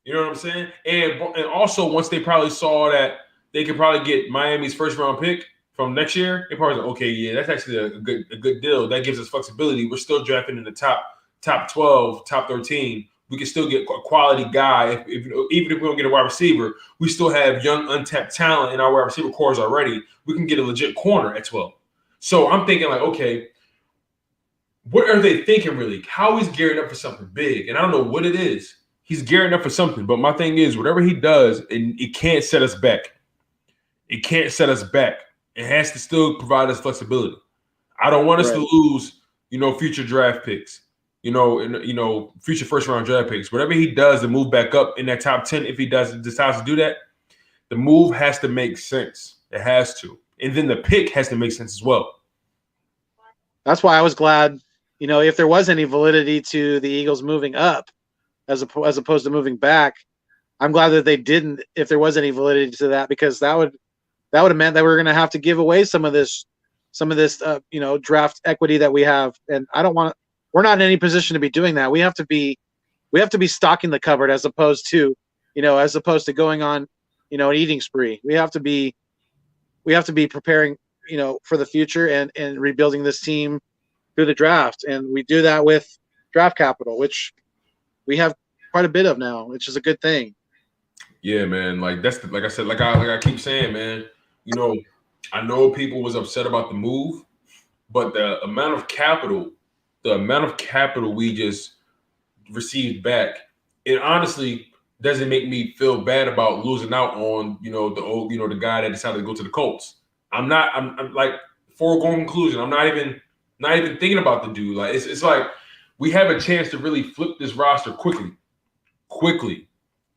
You know what I'm saying? And also once they probably saw that they could probably get Miami's first round pick from next year, they probably like, okay, yeah, that's actually a good deal. That gives us flexibility. We're still drafting in the top 12, top 13. We can still get a quality guy. Even if we don't get a wide receiver, we still have young, untapped talent in our wide receiver cores already. We can get a legit corner at 12. So I'm thinking like, okay, what are they thinking really? How he's gearing up for something big. And I don't know what it is. He's gearing up for something. But my thing is, whatever he does, it can't set us back. It can't set us back. It has to still provide us flexibility. I don't want us to lose, future draft picks. Future first-round draft picks. Whatever he does to move back up in that top 10, if he decides to do that, the move has to make sense. It has to. And then the pick has to make sense as well. That's why I was glad, if there was any validity to the Eagles moving up as opposed to moving back, I'm glad that they didn't, if there was any validity to that, because that would have meant that we were going to have to give away some of this draft equity that we have. And we're not in any position to be doing that. We have to be stocking the cupboard as opposed to going on, an eating spree. We have to be preparing, for the future and rebuilding this team through the draft. And we do that with draft capital, which we have quite a bit of now, which is a good thing. Yeah, man. Like I keep saying, man, I know people was upset about the move, but the amount of capital we just received back, it honestly doesn't make me feel bad about losing out on, the guy that decided to go to the Colts. I'm like, foregone conclusion. I'm not even thinking about the dude. Like it's like we have a chance to really flip this roster quickly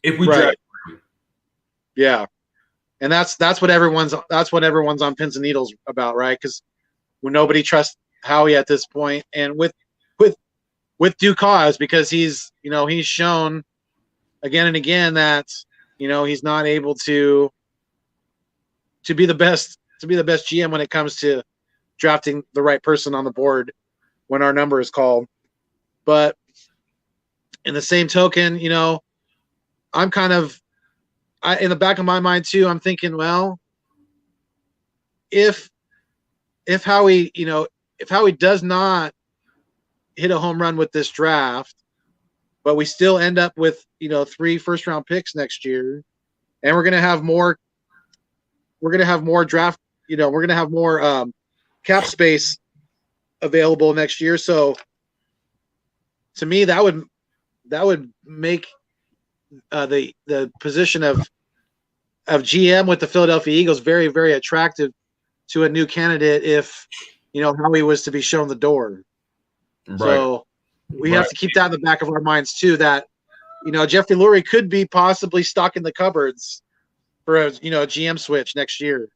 if we draft quickly. Yeah. And that's what everyone's on pins and needles about, right? Because when nobody trusts Howie at this point, and with due cause, because he's shown again and again that he's not able to be the best GM when it comes to drafting the right person on the board when our number is called. But in the same token, I'm kind of in the back of my mind too, I'm thinking, well, if Howie does not hit a home run with this draft, but we still end up with 3 first-round picks next year, and we're gonna have more draft, we're gonna have more cap space available next year. So to me, that would make the position of GM with the Philadelphia Eagles very, very attractive to a new candidate if Howie was to be shown the door. Right. So we have to keep that in the back of our minds too, that Jeffrey Lurie could be possibly stocking the cupboards for a GM switch next year.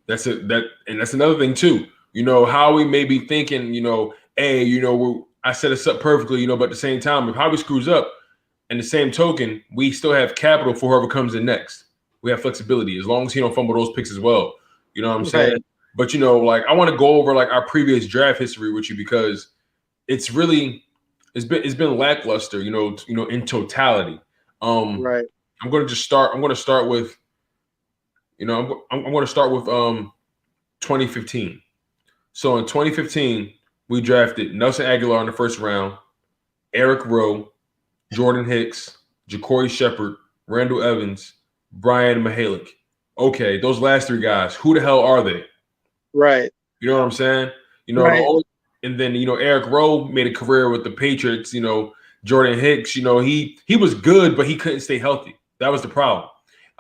That's another thing too. Howie may be thinking, hey, I set us up perfectly, but at the same time, if Howie screws up, in the same token, we still have capital for whoever comes in next. We have flexibility as long as he don't fumble those picks as well. You know what I'm saying? But I want to go over like our previous draft history with you, because it's been lackluster, in totality. Right. I'm going to start with 2015. So in 2015, we drafted Nelson Aguilar in the first round, Eric Rowe, Jordan Hicks, Ja'Cory Shepard, Randall Evans, Brian Mihalik. Okay, those last 3 guys, who the hell are they? Right. You know what I'm saying? Right. And then Eric Rowe made a career with the Patriots. Jordan Hicks, he was good, but he couldn't stay healthy. That was the problem.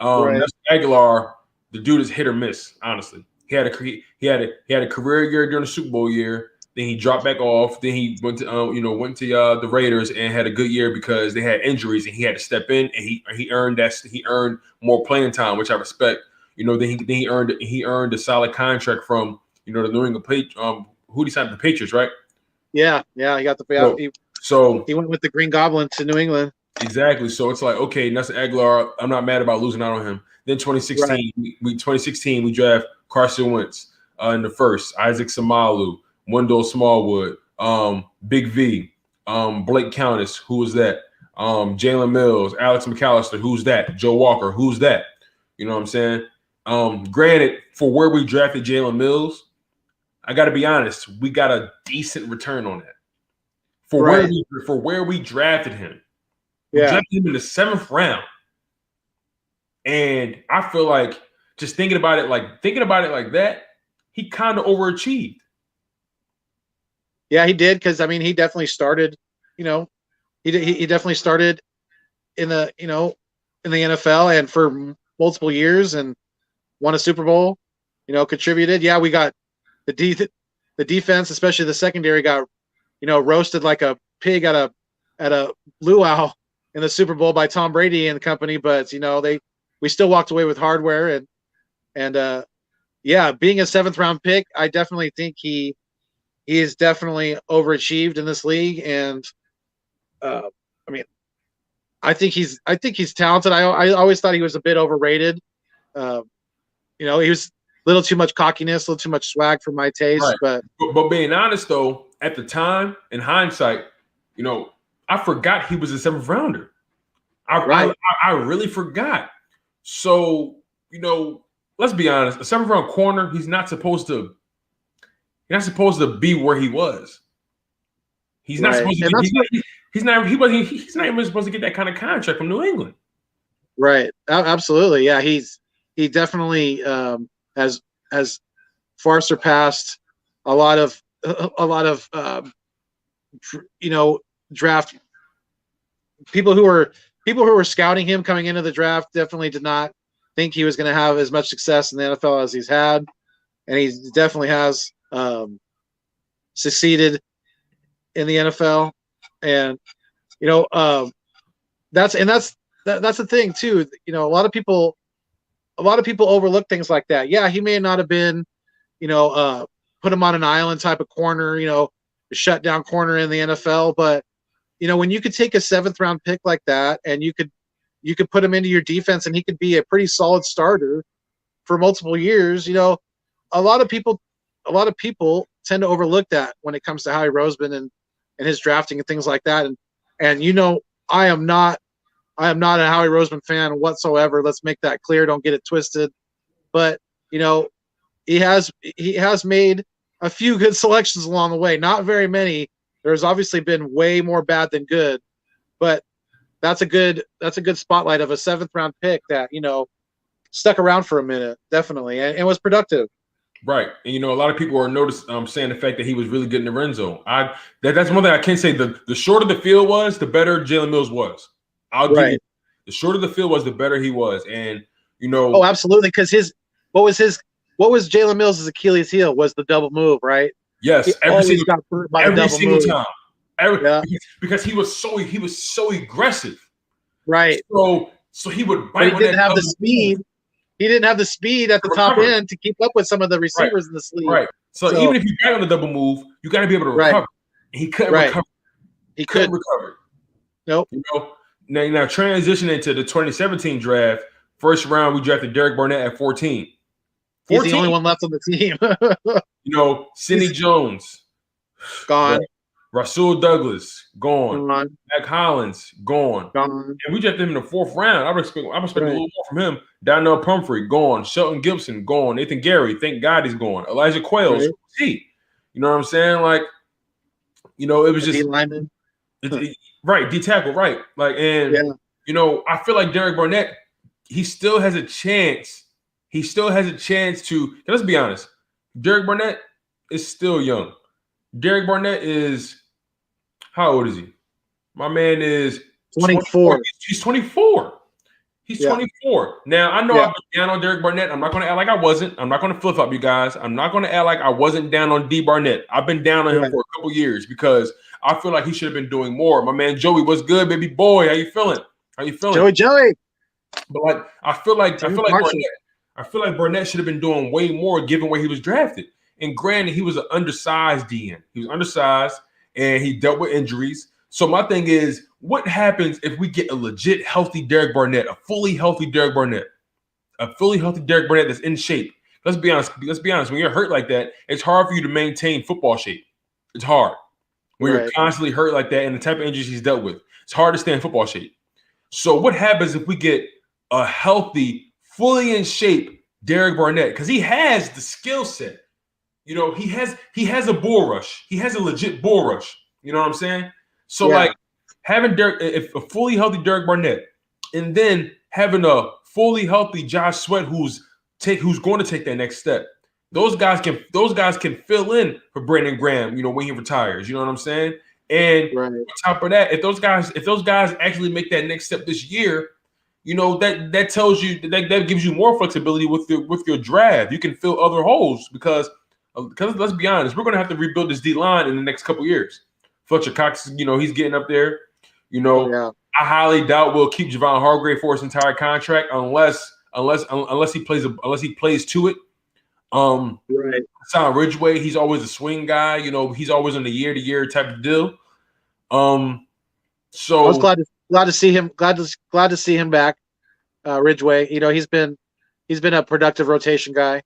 Nelson Aguilar, the dude is hit or miss. Honestly, he had a career year during the Super Bowl year. Then he dropped back off. Then he went to the Raiders and had a good year because they had injuries and he had to step in, and he earned more playing time, which I respect. Then he earned a solid contract from the New England Patriots. Who he signed the Patriots, right? Yeah, he got the so he went with the Green Goblin to New England. Exactly. So it's like, okay, Nelson Aguilar, I'm not mad about losing out on him. Then 2016, we draft Carson Wentz. in the first. Isaac Samalu, Wendell Smallwood, Big V, Blake Countess, who was that? Jalen Mills, Alex McAllister, who's that? Joe Walker, who's that? You know what I'm saying? Granted, for where we drafted Jalen Mills, I got to be honest, we got a decent return on that. For where we drafted him. We drafted him in the 7th round. And I feel like just thinking about it like that, he kind of overachieved. Yeah, he did, because I mean, he definitely started, he definitely started in the NFL and for multiple years and won a Super Bowl, contributed. Yeah, we got the defense, especially the secondary, got roasted like a pig at a luau in the Super Bowl by Tom Brady and company, but we still walked away with hardware and being a 7th round pick, I definitely think he is definitely overachieved in this league. And I think he's talented. I always thought he was a bit overrated. He was a little too much cockiness, a little too much swag for my taste. Right. But being honest though, at the time, in hindsight, I forgot he was a 7th rounder. I really forgot. So, let's be honest, a 7th round corner, he's not supposed to be where he was. He's not supposed to be, he's not even supposed to get that kind of contract from New England. Right. Absolutely. Yeah, he definitely has far surpassed a lot of draft people who were scouting him coming into the draft. Definitely did not think he was going to have as much success in the NFL as he's had, and he definitely has succeeded in the NFL. And that's the thing too. A lot of people overlook things like that. Yeah, he may not have been, put him on an island type of corner, a shutdown corner in the NFL, but when you could take a 7th round pick like that and you could put him into your defense and he could be a pretty solid starter for multiple years, a lot of people tend to overlook that when it comes to Howie Roseman and his drafting and things like that. And I am not a Howie Roseman fan whatsoever. Let's make that clear. Don't get it twisted. But he has made a few good selections along the way. Not very many. There's obviously been way more bad than good, but that's a good spotlight of a 7th round pick that stuck around for a minute, definitely, and was productive. Right, and a lot of people are saying the fact that he was really good in the red zone. That's one thing I can say. The shorter the field was, the better Jalen Mills was. I'll give you, the shorter the field was, the better he was, and Oh, absolutely, because what was Jalen Mills' Achilles heel was the double move, right? Yes, every single time. Because he was so aggressive. Right. So he would bite. But he didn't have the speed. He didn't have the speed at the top end to keep up with some of the receivers in this league. Right. So even if you bite on the double move, you got to be able to recover. And he couldn't recover. He couldn't recover. Nope. Now transitioning to the 2017 draft, 1st round we drafted Derek Burnett at 14. He's the only one left on the team. Sidney Jones, gone. Rasul Douglas, gone. Mac Hollins, gone. And we drafted him in the 4th round. I expect a little more from him. Donnell Pumphrey, gone. Shelton Gibson, gone. Nathan Gary, thank God he's gone. Elijah Quayle, you know what I'm saying? Like, it was just D-lineman. Right, D tackle, right? Like, and I feel like Derek Burnett, he still has a chance. He still has a chance to. Let's be honest. Derek Burnett is still young. Derek Burnett is, how old is he? My man is 24. He's 24. He's 24. Now, I know I've been down on Derek Burnett. I'm not going to act like I wasn't. I'm not going to flip-flop you guys. I'm not going to act like I wasn't down on D. Barnett. I've been down on him for a couple years because I feel like he should have been doing more. My man Joey, what's good, baby boy? How you feeling? Joey. But I feel like Burnett should have been doing way more given where he was drafted. And granted, he was an undersized DN. He was undersized and he dealt with injuries. So my thing is, what happens if we get a legit healthy Derek Burnett, a fully healthy Derek Burnett that's in shape? let's be honest. Let's be honest. When you're hurt like that, it's hard for you to maintain football shape. It's hard when you're constantly hurt like that, and the type of injuries he's dealt with. It's hard to stay in football shape. So what happens if we get a healthy, fully in shape Derek Burnett? Because he has the skill set. You know, he has a bull rush. He has a legit bull rush. You know what I'm saying? So like having if a fully healthy Derek Burnett, and then having a fully healthy Josh Sweat who's going to take that next step. Those guys can fill in for Brandon Graham, you know, when he retires. You know what I'm saying? And on top of that, if those guys actually make that next step this year, you know, that tells you that gives you more flexibility with your draft. You can fill other holes because let's be honest, we're gonna have to rebuild this D line in the next couple years. Fletcher Cox, you know, he's getting up there. You know, I highly doubt we'll keep Javon Hargrave for his entire contract unless he plays to it. Hassan Ridgeway, he's always a swing guy. You know, he's always on the year-to-year type of deal. So I was glad to see him. Glad to see him back. Ridgeway, you know, he's been a productive rotation guy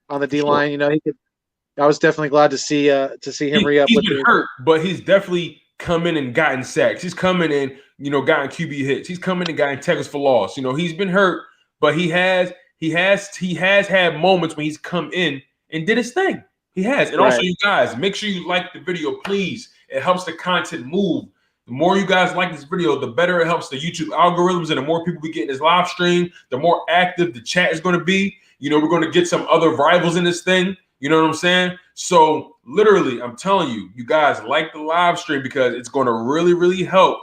on the D line. You know, I was definitely glad to see him re-up. He's been hurt, but he's definitely come in and gotten sacks. He's coming in, you know, gotten QB hits. He's coming and gotten tackles for loss. You know, he's been hurt, but he has had moments when he's come in and did his thing. He has. And also, you guys, make sure you like the video, please. It helps the content move. The more you guys like this video, the better it helps the YouTube algorithms, and the more people we get in this live stream, the more active the chat is going to be. You know, we're going to get some other rivals in this thing. You know what I'm saying? So literally, I'm telling you, you guys like the live stream because it's going to really, really help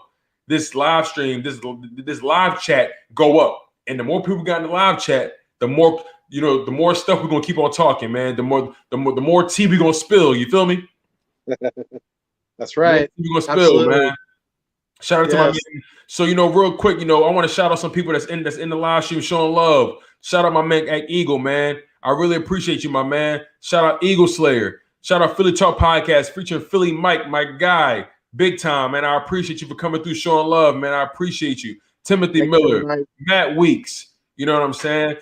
this live stream, this live chat go up. And the more people got in the live chat, the more, you know, the more stuff we're going to keep on talking, man. The more tea we're going to spill. You feel me? That's right. We're going to spill, man. Shout out to my man. So, you know, real quick, you know, I want to shout out some people that's in the live stream showing love. Shout out my man at Eagle, man. I really appreciate you, my man. Shout out Eagle Slayer. Shout out Philly Talk Podcast featuring Philly Mike, my guy. Big time, man. I appreciate you for coming through showing love, man. I appreciate you. Timothy Miller, Matt Weeks. You know what I'm saying?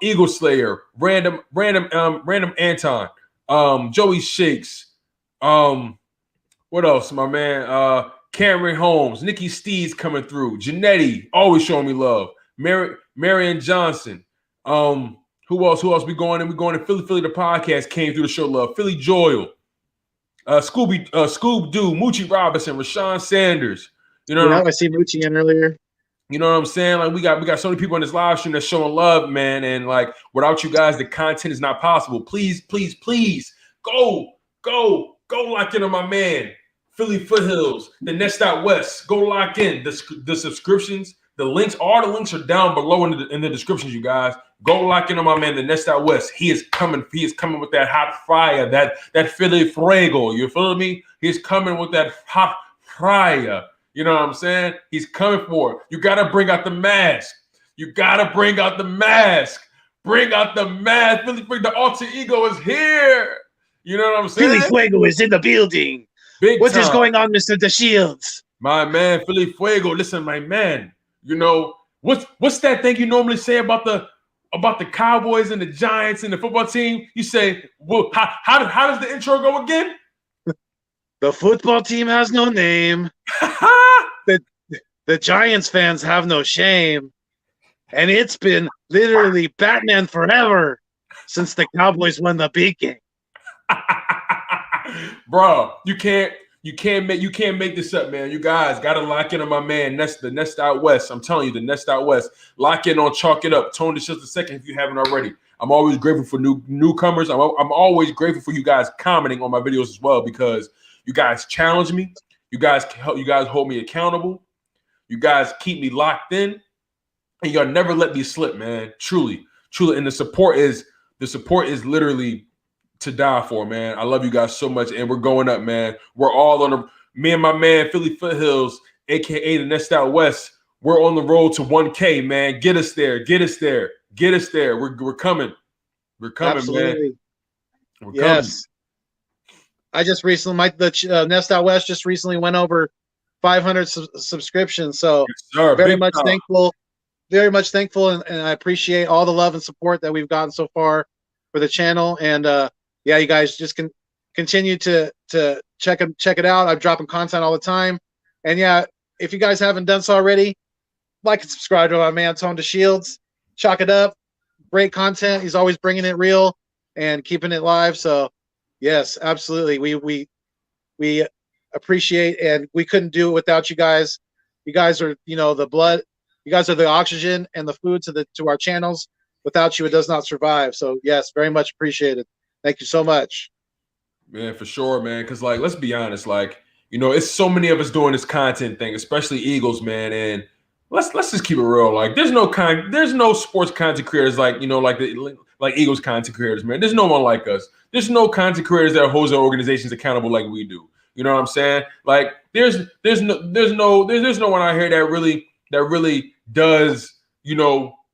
Eagle Slayer, random Anton, Joey Shakes. What else, my man? Cameron Holmes, Nikki Steeds coming through. Janetti, always showing me love. Marion Johnson. Who else? We going in? We going to Philly the podcast came through to show love. Philly Joyle. Scoob Doo, Moochie Robinson, Rashawn Sanders. You know, I see Moochie in earlier. You know what I'm saying? Like we got so many people in this live stream that's showing love, man. And like without you guys, the content is not possible. Please, please, please go lock in on my man. Philly Foothills, the Nest Out West. Go lock in the subscriptions. The links, all the links are down below in the descriptions, you guys. Go lock in on my man, the Nest Out West. He is coming with that hot fire, that Philly Fuego. You feel me? He's coming with that hot fire. You know what I'm saying? He's coming for it. You gotta bring out the mask. Bring out the mask. The alter ego is here. You know what I'm saying? Philly Fuego is in the building. What is going on, Mr. DeShields? My man, Philly Fuego. Listen, my man. You know what's that thing you normally say about the Cowboys and the Giants and the football team? You say, well, how does the intro go again? The football team has no name. The Giants fans have no shame. And it's been literally Batman forever since the Cowboys won the big game. Bro, you can't make this up, man. You guys gotta lock in on my man. That's the Nest Out West. I'm telling you, the Nest Out West. Lock in on Chalk It Up. Tone just a second if you haven't already. I'm always grateful for newcomers. I'm always grateful for you guys commenting on my videos as well because you guys challenge me. You guys hold me accountable. You guys keep me locked in, and y'all never let me slip, man. Truly. And the support is literally to die for, man. I love you guys so much, and we're going up, man. We're all on me and my man Philly Foothills, aka the Nest Out West. We're on the road to 1K, man. Get us there. We're coming. Absolutely. Man. We're yes. coming. I just recently, the Nest Out West just recently went over 500 subscriptions. So yes, very much thankful, and I appreciate all the love and support that we've gotten so far. for the channel. And yeah, you guys just can continue to check it out. I'm dropping content all the time. And yeah, if you guys haven't done so already, like and subscribe to my man Tone DeShields. Chalk it up. Great content. He's always bringing it real and keeping it live. So yes, absolutely. We appreciate, and we couldn't do it without you guys. You guys are, the blood. You guys are the oxygen and the food to our channels. Without you, it does not survive. So yes, very much appreciated. Thank you so much. Man, for sure, man. Because let's be honest, it's so many of us doing this content thing, especially Eagles, man. And let's just keep it real. There's no sports content creators like Eagles content creators, man. There's no one like us. There's no content creators that holds our organizations accountable like we do. You know what I'm saying? There's no one out here that really does,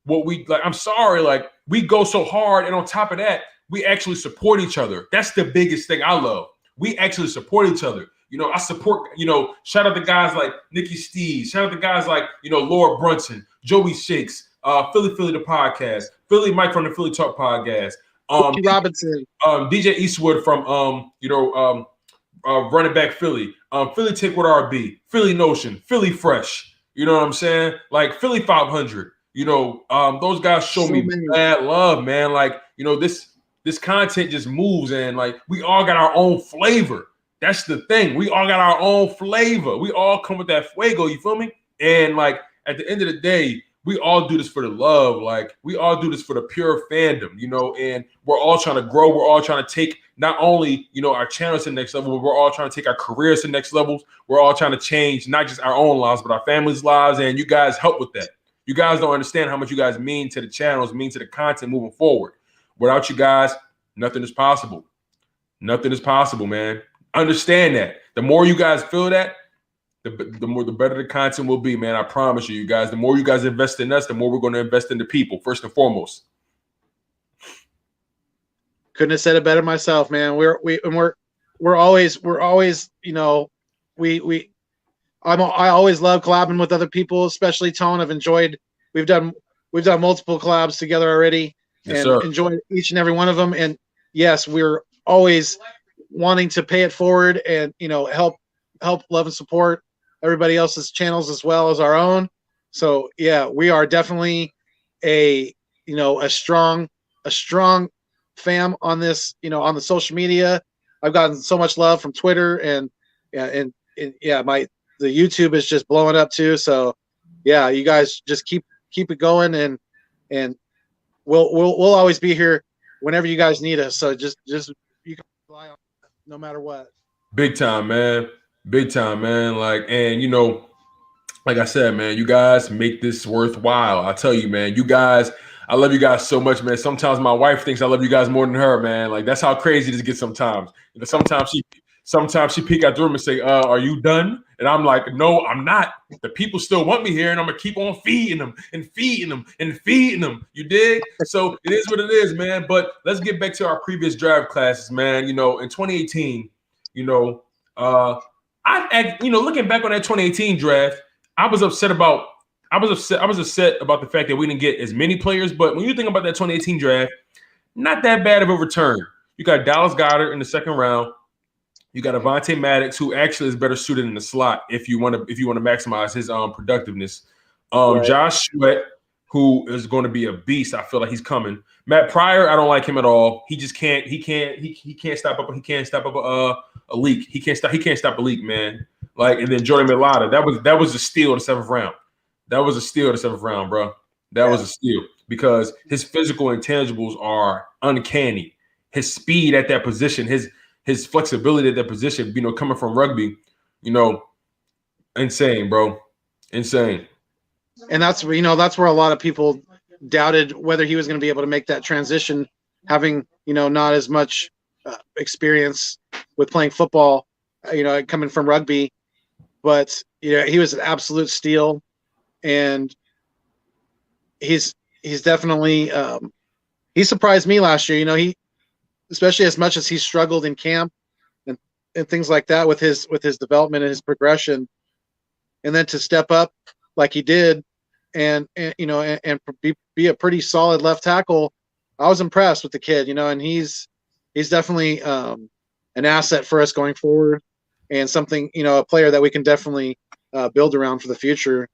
what we like. I'm sorry, we go so hard, and on top of that, we actually support each other. That's the biggest thing I love. We actually support each other. I support, shout out to guys like Nikki Steves, shout out to guys like, Lord Brunson, Joey Shakes, Philly the podcast, Philly Mike from the Philly Talk podcast, Robinson, DJ Eastwood from, running back Philly, Philly Take What RB, Philly Notion, Philly Fresh. You know what I'm saying? Philly 500. Those guys show me mad love, man. This content just moves, and we all got our own flavor. That's the thing. We all got our own flavor. We all come with that fuego. You feel me? And at the end of the day, we all do this for the love. We all do this for the pure fandom, and we're all trying to grow. We're all trying to take not only, our channels to the next level, but we're all trying to take our careers to the next levels. We're all trying to change not just our own lives, but our families' lives. And you guys help with that. You guys don't understand how much you guys mean to the channels, mean to the content moving forward. Without you guys, nothing is possible. Nothing is possible, man. Understand that. The more you guys feel that, the better the content will be, man. I promise you guys. The more you guys invest in us, the more we're going to invest in the people, first and foremost. Couldn't have said it better myself, man. We're always, I always love collabing with other people, especially Tone. I've enjoyed. We've done multiple collabs together already, and enjoyed each and every one of them. And yes, we're always wanting to pay it forward and help love and support everybody else's channels as well as our own. So yeah, we are definitely a strong fam on this, on the social media. I've gotten so much love from Twitter, and the YouTube is just blowing up too. So yeah, you guys just keep it going, and we'll always be here whenever you guys need us. So just you can rely on us no matter what. Big time, man. Big time, man. Like I said, man, you guys make this worthwhile. I tell you, man, I love you guys so much, man. Sometimes my wife thinks I love you guys more than her, man. That's how crazy this gets sometimes. Sometimes she peek out the room and say, are you done? And I'm like, no, I'm not. The people still want me here, and I'm going to keep on feeding them and feeding them and feeding them. You dig? So it is what it is, man. But let's get back to our previous draft classes, man. In 2018, looking back on that 2018 draft, I was upset about the fact that we didn't get as many players. But when you think about that 2018 draft, not that bad of a return. You got Dallas Goedert in the second round. You got Avonte Maddox, who actually is better suited in the slot if you want to maximize his productiveness. Right. Josh Sweat, who is going to be a beast. I feel like he's coming. Matt Pryor, I don't like him at all. He just can't. He can't stop up. He can't stop up a leak. He can't stop a leak, man. And then Jordan Mailata, that was a steal in the seventh round. That was a steal in the seventh round, bro. That was a steal because his physical intangibles are uncanny. His speed at that position, his flexibility at that position, coming from rugby, insane, bro. Insane. And that's where a lot of people doubted whether he was going to be able to make that transition, having, not as much experience with playing football, coming from rugby. But, he was an absolute steal. And he's definitely he surprised me last year. He, especially as much as he struggled in camp and things like that with his development and his progression, and then to step up like he did and be a pretty solid left tackle I was impressed with the kid, and he's definitely an asset for us going forward, and something, a player that we can definitely build around for the future.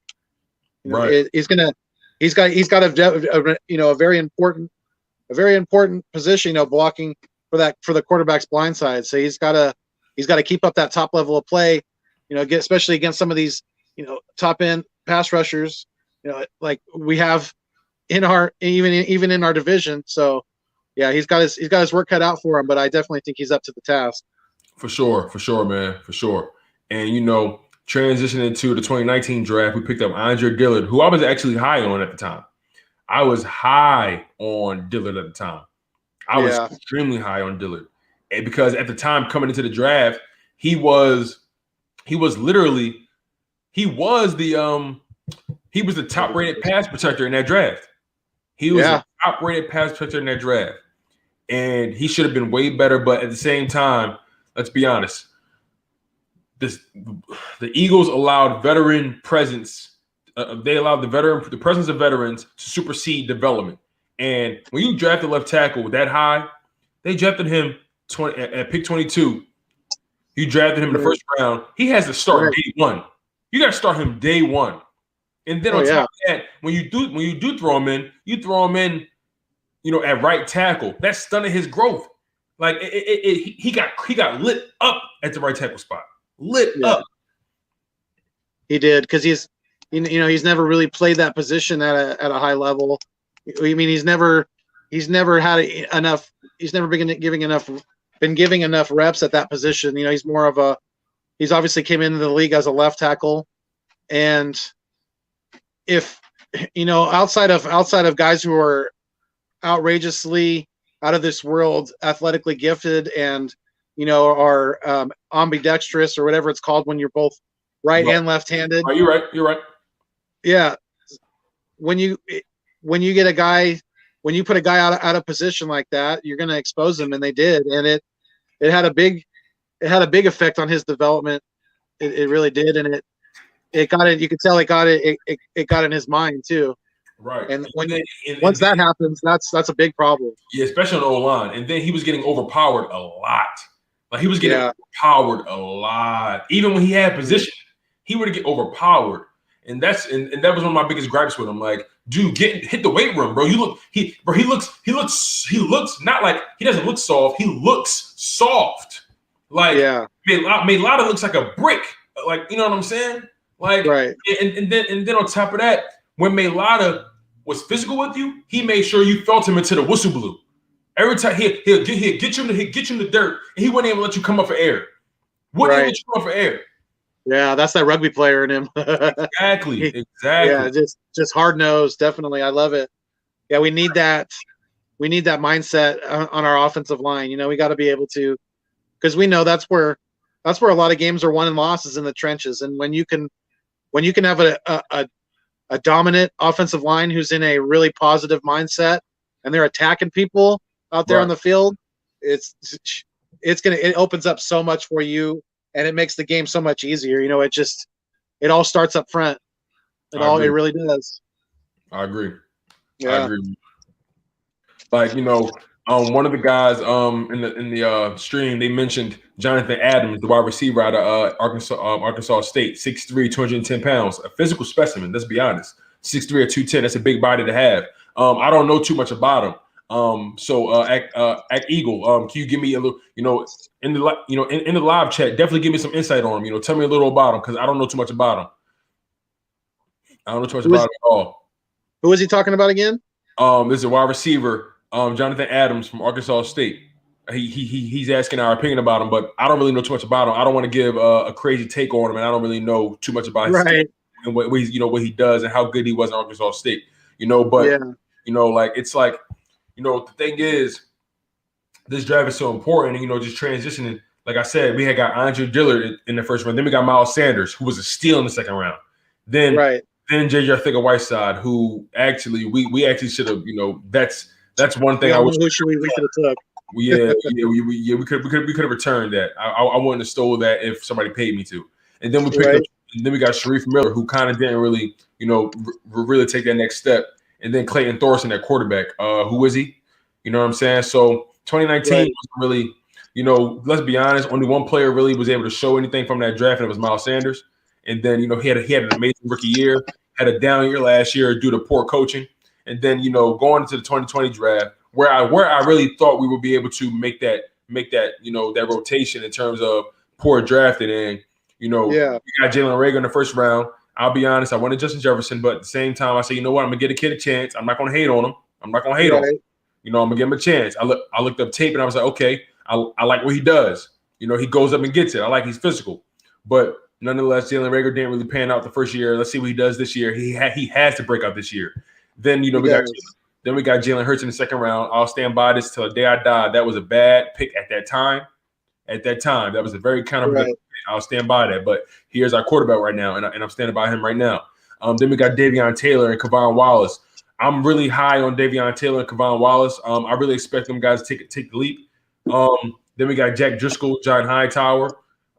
Right. He's got a very important position, blocking for the quarterback's blind side. So he's got to keep up that top level of play, especially against some of these, top end pass rushers, like we have in our even in our division. So yeah, he's got his work cut out for him, but I definitely think he's up to the task. For sure, man, for sure. And transitioning to the 2019 draft, we picked up Gillard, who I was actually high on at the time. I was high on Gillard at the time. I was extremely high on Gillard, and because at the time coming into the draft, he was the top rated pass protector in that draft. He was the top rated pass protector in that draft, and he should have been way better. But at the same time, let's be honest, the Eagles allowed veteran presence. They allowed the presence of veterans to supersede development. And when you draft a left tackle that high, they drafted him at pick 22. You drafted him in the first round. He has to start day one. You got to start him day one. And then on top of that, when you do throw him in, at right tackle. That's stunning his growth. Like he got lit up at the right tackle spot. Lit up. He did, because he's never really played that position at a high level. I mean, he's never had enough. He's never been giving enough reps at that position. He's obviously came into the league as a left tackle, and if outside of guys who are outrageously out of this world, athletically gifted, and are ambidextrous, or whatever it's called when you're both right and left-handed. Oh, you're right. Yeah, when you get a guy, when you put a guy out of position like that, you're going to expose him, and they did, and it had a big effect on his development. It really did, and it got it. You could tell it got in his mind too. Right. And once that happens, that's a big problem. Yeah, especially on the O-line. And then he was getting overpowered a lot. Like he was getting overpowered a lot. Even when he had position, he would get overpowered. And that was one of my biggest gripes with him. Like, dude, hit the weight room, bro. He looks not like he doesn't look soft. He looks soft. Like Mailata looks like a brick. Like, you know what I'm saying? Like, and then on top of that, when Mailata was physical with you, he made sure you felt him until the whistle blew. Every time he'll get you in the dirt, and he wouldn't even let you come up for air. Wouldn't even let you come up for air. Yeah, that's that rugby player in him. Exactly. Yeah, just hard nosed. Definitely, I love it. Yeah, we need that. We need that mindset on our offensive line. We got to be able to, because we know that's where a lot of games are won and lost, is in the trenches. And when you can have a dominant offensive line who's in a really positive mindset, and they're attacking people out there on the field, it opens up so much for you, and it makes the game so much easier. It all starts up front. It really does. I agree. Yeah. I agree. Like, one of the guys in the stream, they mentioned Jonathan Adams, the wide receiver out of Arkansas State, 6'3", 210 pounds, a physical specimen. Let's be honest, 6'3" or 210. That's a big body to have. I don't know too much about him. At Eagle, can you give me a little, in the live chat, definitely give me some insight on him. Tell me a little about him, because I don't know too much about him. I don't know too much about him at all. Who is he talking about again? This is a wide receiver, Jonathan Adams from Arkansas State. He's asking our opinion about him, but I don't really know too much about him. I don't want to give a crazy take on him, and I don't really know too much about his team and what he does and how good he was in Arkansas State. It's like, the thing is, this draft is so important, and just transitioning. Like I said, we had got Gillard in the first round. Then we got Miles Sanders, who was a steal in the second round. Then JJ Arthur-Whiteside, who actually we actually should have. That's one thing I wish we could have took. We could have returned that. I wouldn't have stole that if somebody paid me to. And then we picked up, and then we got Sharif Miller, who kind of didn't really, really take that next step. And then Clayton Thorson at quarterback. Who is he? You know what I'm saying? So 2019 was really, you know, let's be honest, only one player really was able to show anything from that draft, and it was Miles Sanders. And then, you know, he had an amazing rookie year, had a down year last year due to poor coaching. And then, you know, going into the 2020 draft, where I really thought we would be able to make that, you know, that rotation in terms of poor drafting. And, you know, we got Jalen Reagor in the first round. I'll be honest, I wanted Justin Jefferson, but at the same time, I say, you know what, I'm gonna get a kid a chance. I'm not gonna hate on him. I'm not gonna hate on him. You know, I'm gonna give him a chance. I looked up tape and I was like, okay, I like what he does. You know, he goes up and gets it. I like he's physical, but nonetheless, Jalen Reagor didn't really pan out the first year. Let's see what he does this year. He has to break out this year. Then, you know, we got Jalen Hurts in the second round. I'll stand by this till the day I die. That was a bad pick at that time. At that time, that was a very counterproductive pick. I'll stand by that. But here's our quarterback right now, and I'm standing by him right now. Then we got Davion Taylor and Kevon Wallace. I'm really high on Davion Taylor and Kevon Wallace. I really expect them guys to take the leap. Then we got Jack Driscoll, John Hightower.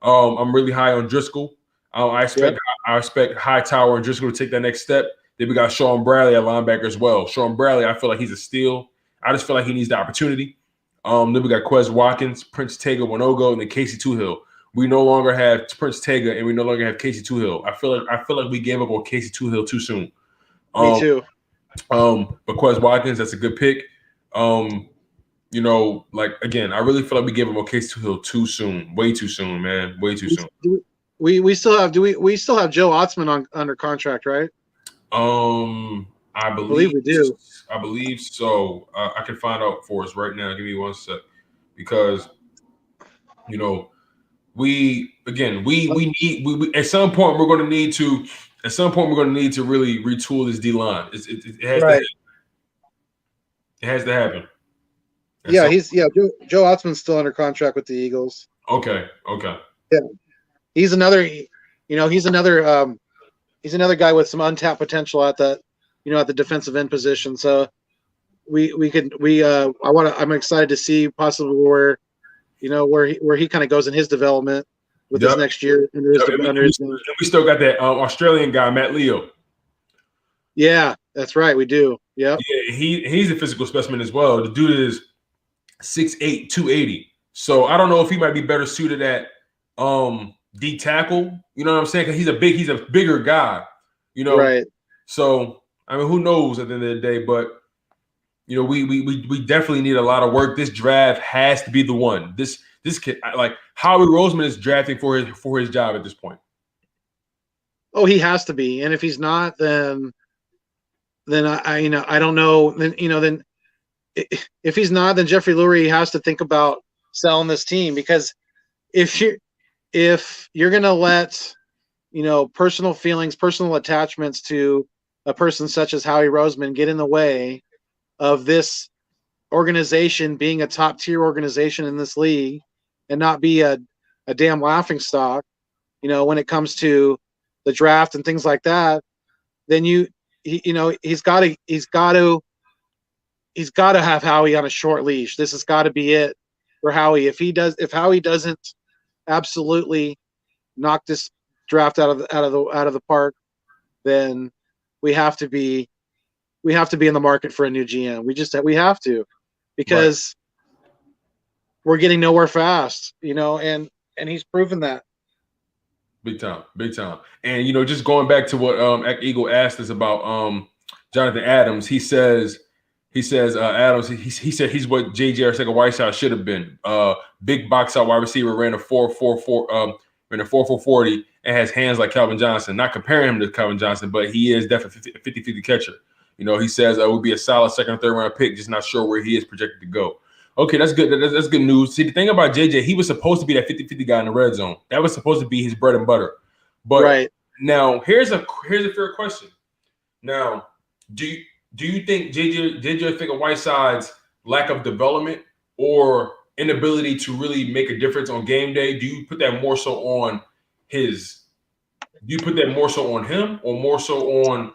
I'm really high on Driscoll. I expect Hightower and Driscoll to take that next step. Then we got Sean Bradley at linebacker as well. Sean Bradley, I feel like he's a steal. I just feel like he needs the opportunity. Then we got Quez Watkins, Prince Tega Winogo, and then Casey Toohill. We no longer have Prince Tega, and we no longer have Casey Toohill. I feel like we gave up on Casey Toohill too soon. Me too. But Quez Watkins, that's a good pick. You know, like again, I really feel like we gave him on Casey Toohill too soon, way too soon, man, way too soon. We still have we still have Joe Otzman under contract, right? I believe we do. I believe so. I can find out for us right now. Give me 1 sec, because you know we need at some point we're going to need to really retool this D line. It has to happen. It has to happen. Joe Otzman's still under contract with the Eagles. Okay. Yeah, he's another guy with some untapped potential at the defensive end position. So I'm excited to see possibly where he kind of goes in his development with his next year. We still got that Australian guy, Matt Leo. Yeah, that's right. We do. Yep. Yeah, he's a physical specimen as well. The dude is 6'8", 280. So I don't know if he might be better suited at D tackle. You know what I'm saying? Because he's a bigger guy. You know, right? So I mean, who knows at the end of the day? But you know, we definitely need a lot of work. This draft has to be the one. This kid, like Howie Roseman, is drafting for his job at this point. Oh, he has to be, and if he's not, then I don't know. Then if he's not, then Jeffrey Lurie has to think about selling this team, because if you're gonna let personal feelings, personal attachments to a person such as Howie Roseman get in the way of this organization being a top tier organization in this league and not be a damn laughing stock, when it comes to the draft and things like that, then he's got to have Howie on a short leash. This has got to be it for Howie. If Howie doesn't absolutely knock this draft out of the park, then we have to be in the market for a new GM. We have to, because we're getting nowhere fast, and he's proven that. Big time. And just going back to what Eagle asked us about Jonathan Adams, he says Adams, he said he's what JJ Arcega-Whiteside should have been. Big box out wide receiver, ran a 4.40 and has hands like Calvin Johnson. Not comparing him to Calvin Johnson, but he is definitely a 50-50 catcher. He says it would be a solid second or third round pick, just not sure where he is projected to go. Okay, that's good. That's good news. See, the thing about JJ, he was supposed to be that 50-50 guy in the red zone. That was supposed to be his bread and butter. But now here's a fair question. Now, do you think JJ Arcega-Whiteside's lack of development or inability to really make a difference on game day, do you put that more so on him, or more so on?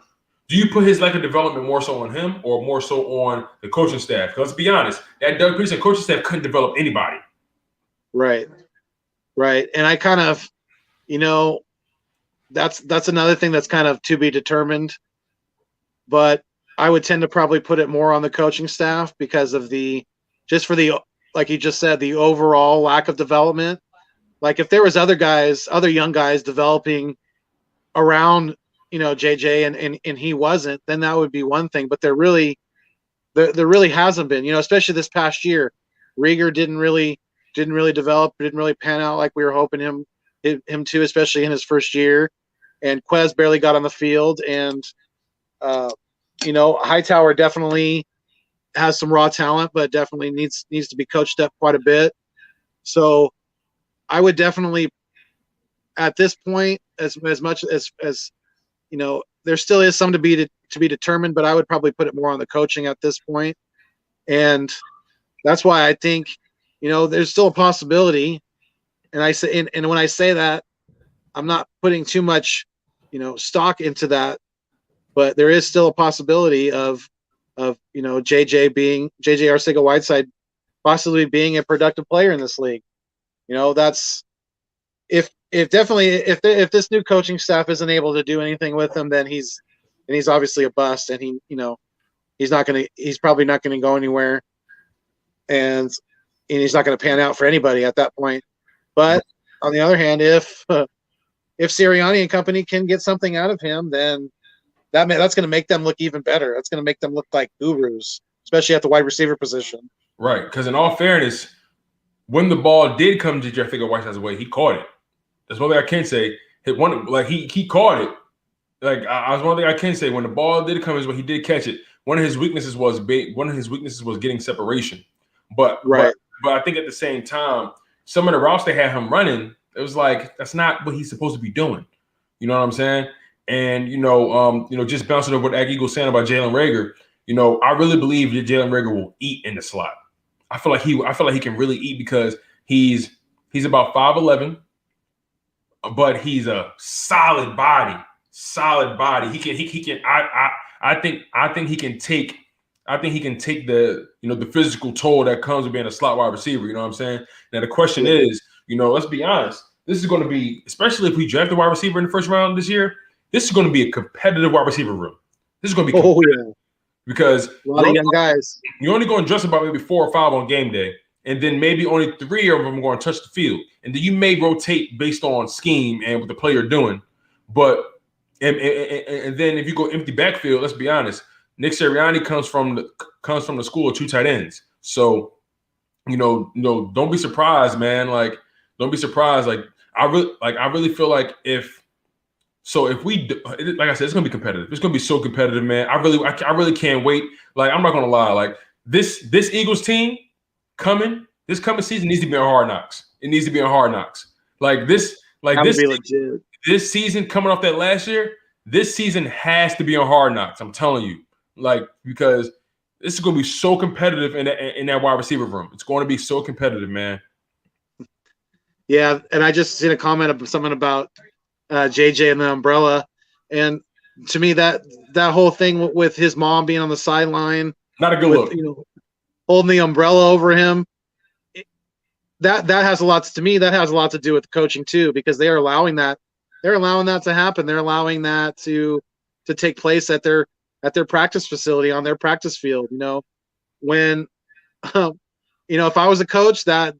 Do you put his lack of development more so on him, or more so on the coaching staff? Because let's be honest, that Doug Peterson coaching staff couldn't develop anybody. Right. And I kind of, that's another thing that's kind of to be determined. But I would tend to probably put it more on the coaching staff because of like you just said, the overall lack of development. Like if there was other young guys developing around, JJ and he wasn't, then that would be one thing. But there really hasn't been, especially this past year. Rieger didn't really develop, didn't really pan out like we were hoping him to, especially in his first year. And Quez barely got on the field, and Hightower definitely has some raw talent, but definitely needs to be coached up quite a bit. So I would definitely, at this point, as much as there still is some to be determined, but I would probably put it more on the coaching at this point. And that's why I think, there's still a possibility. And I say, and when I say that, I'm not putting too much, stock into that, but there is still a possibility of JJ Arcega-Whiteside possibly being a productive player in this league. That's if this new coaching staff isn't able to do anything with him, then he's obviously a bust, and he's probably not gonna go anywhere, and he's not gonna pan out for anybody at that point. But on the other hand, if Sirianni and company can get something out of him, then that's going to make them look even better. That's going to make them look like gurus, especially at the wide receiver position. Right, because in all fairness, when the ball did come to Jeff Whiteside's way, he caught it. That's one thing I can say. He caught it. Like I one thing I can say, when the ball did come his way, he did catch it. One of his weaknesses was getting separation. But I think at the same time, some of the routes they had him running, it was like that's not what he's supposed to be doing. You know what I'm saying? And just bouncing over what Ag Eagle saying about Jalen Reagor, I really believe that Jalen Reagor will eat in the slot. I feel like he can really eat because he's about 5'11", but he's a solid body. He can. I think he can take the physical toll that comes with being a slot wide receiver. You know what I'm saying? Now the question is, let's be honest. This is going to be, especially if we draft a wide receiver in the first round this year, this is going to be a competitive wide receiver room. This is going to be because a lot of young guys. You're only going to dress about maybe 4 or 5 on game day, and then maybe only 3 of them are going to touch the field, and then you may rotate based on scheme and what the player doing. But and then if you go empty backfield, let's be honest, Nick Sirianni comes from the school of 2 tight ends. So don't be surprised, man. Like don't be surprised. Like I really feel like if we, like I said, it's gonna be competitive. It's gonna be so competitive, man. I really can't wait. Like I'm not gonna lie. Like this Eagles team this coming season needs to be on Hard Knocks. It needs to be on Hard Knocks. This season coming off that last year, this season has to be on Hard Knocks. I'm telling you, like because this is gonna be so competitive in that wide receiver room. It's going to be so competitive, man. Yeah, and I just seen a comment of something about JJ and the umbrella, and to me that whole thing with his mom being on the sideline, not a good look. Holding the umbrella over him, that has a lot to do with the coaching too, because they're allowing that to happen. They're allowing that to take place at their practice facility, on their practice field. When if I was a coach, that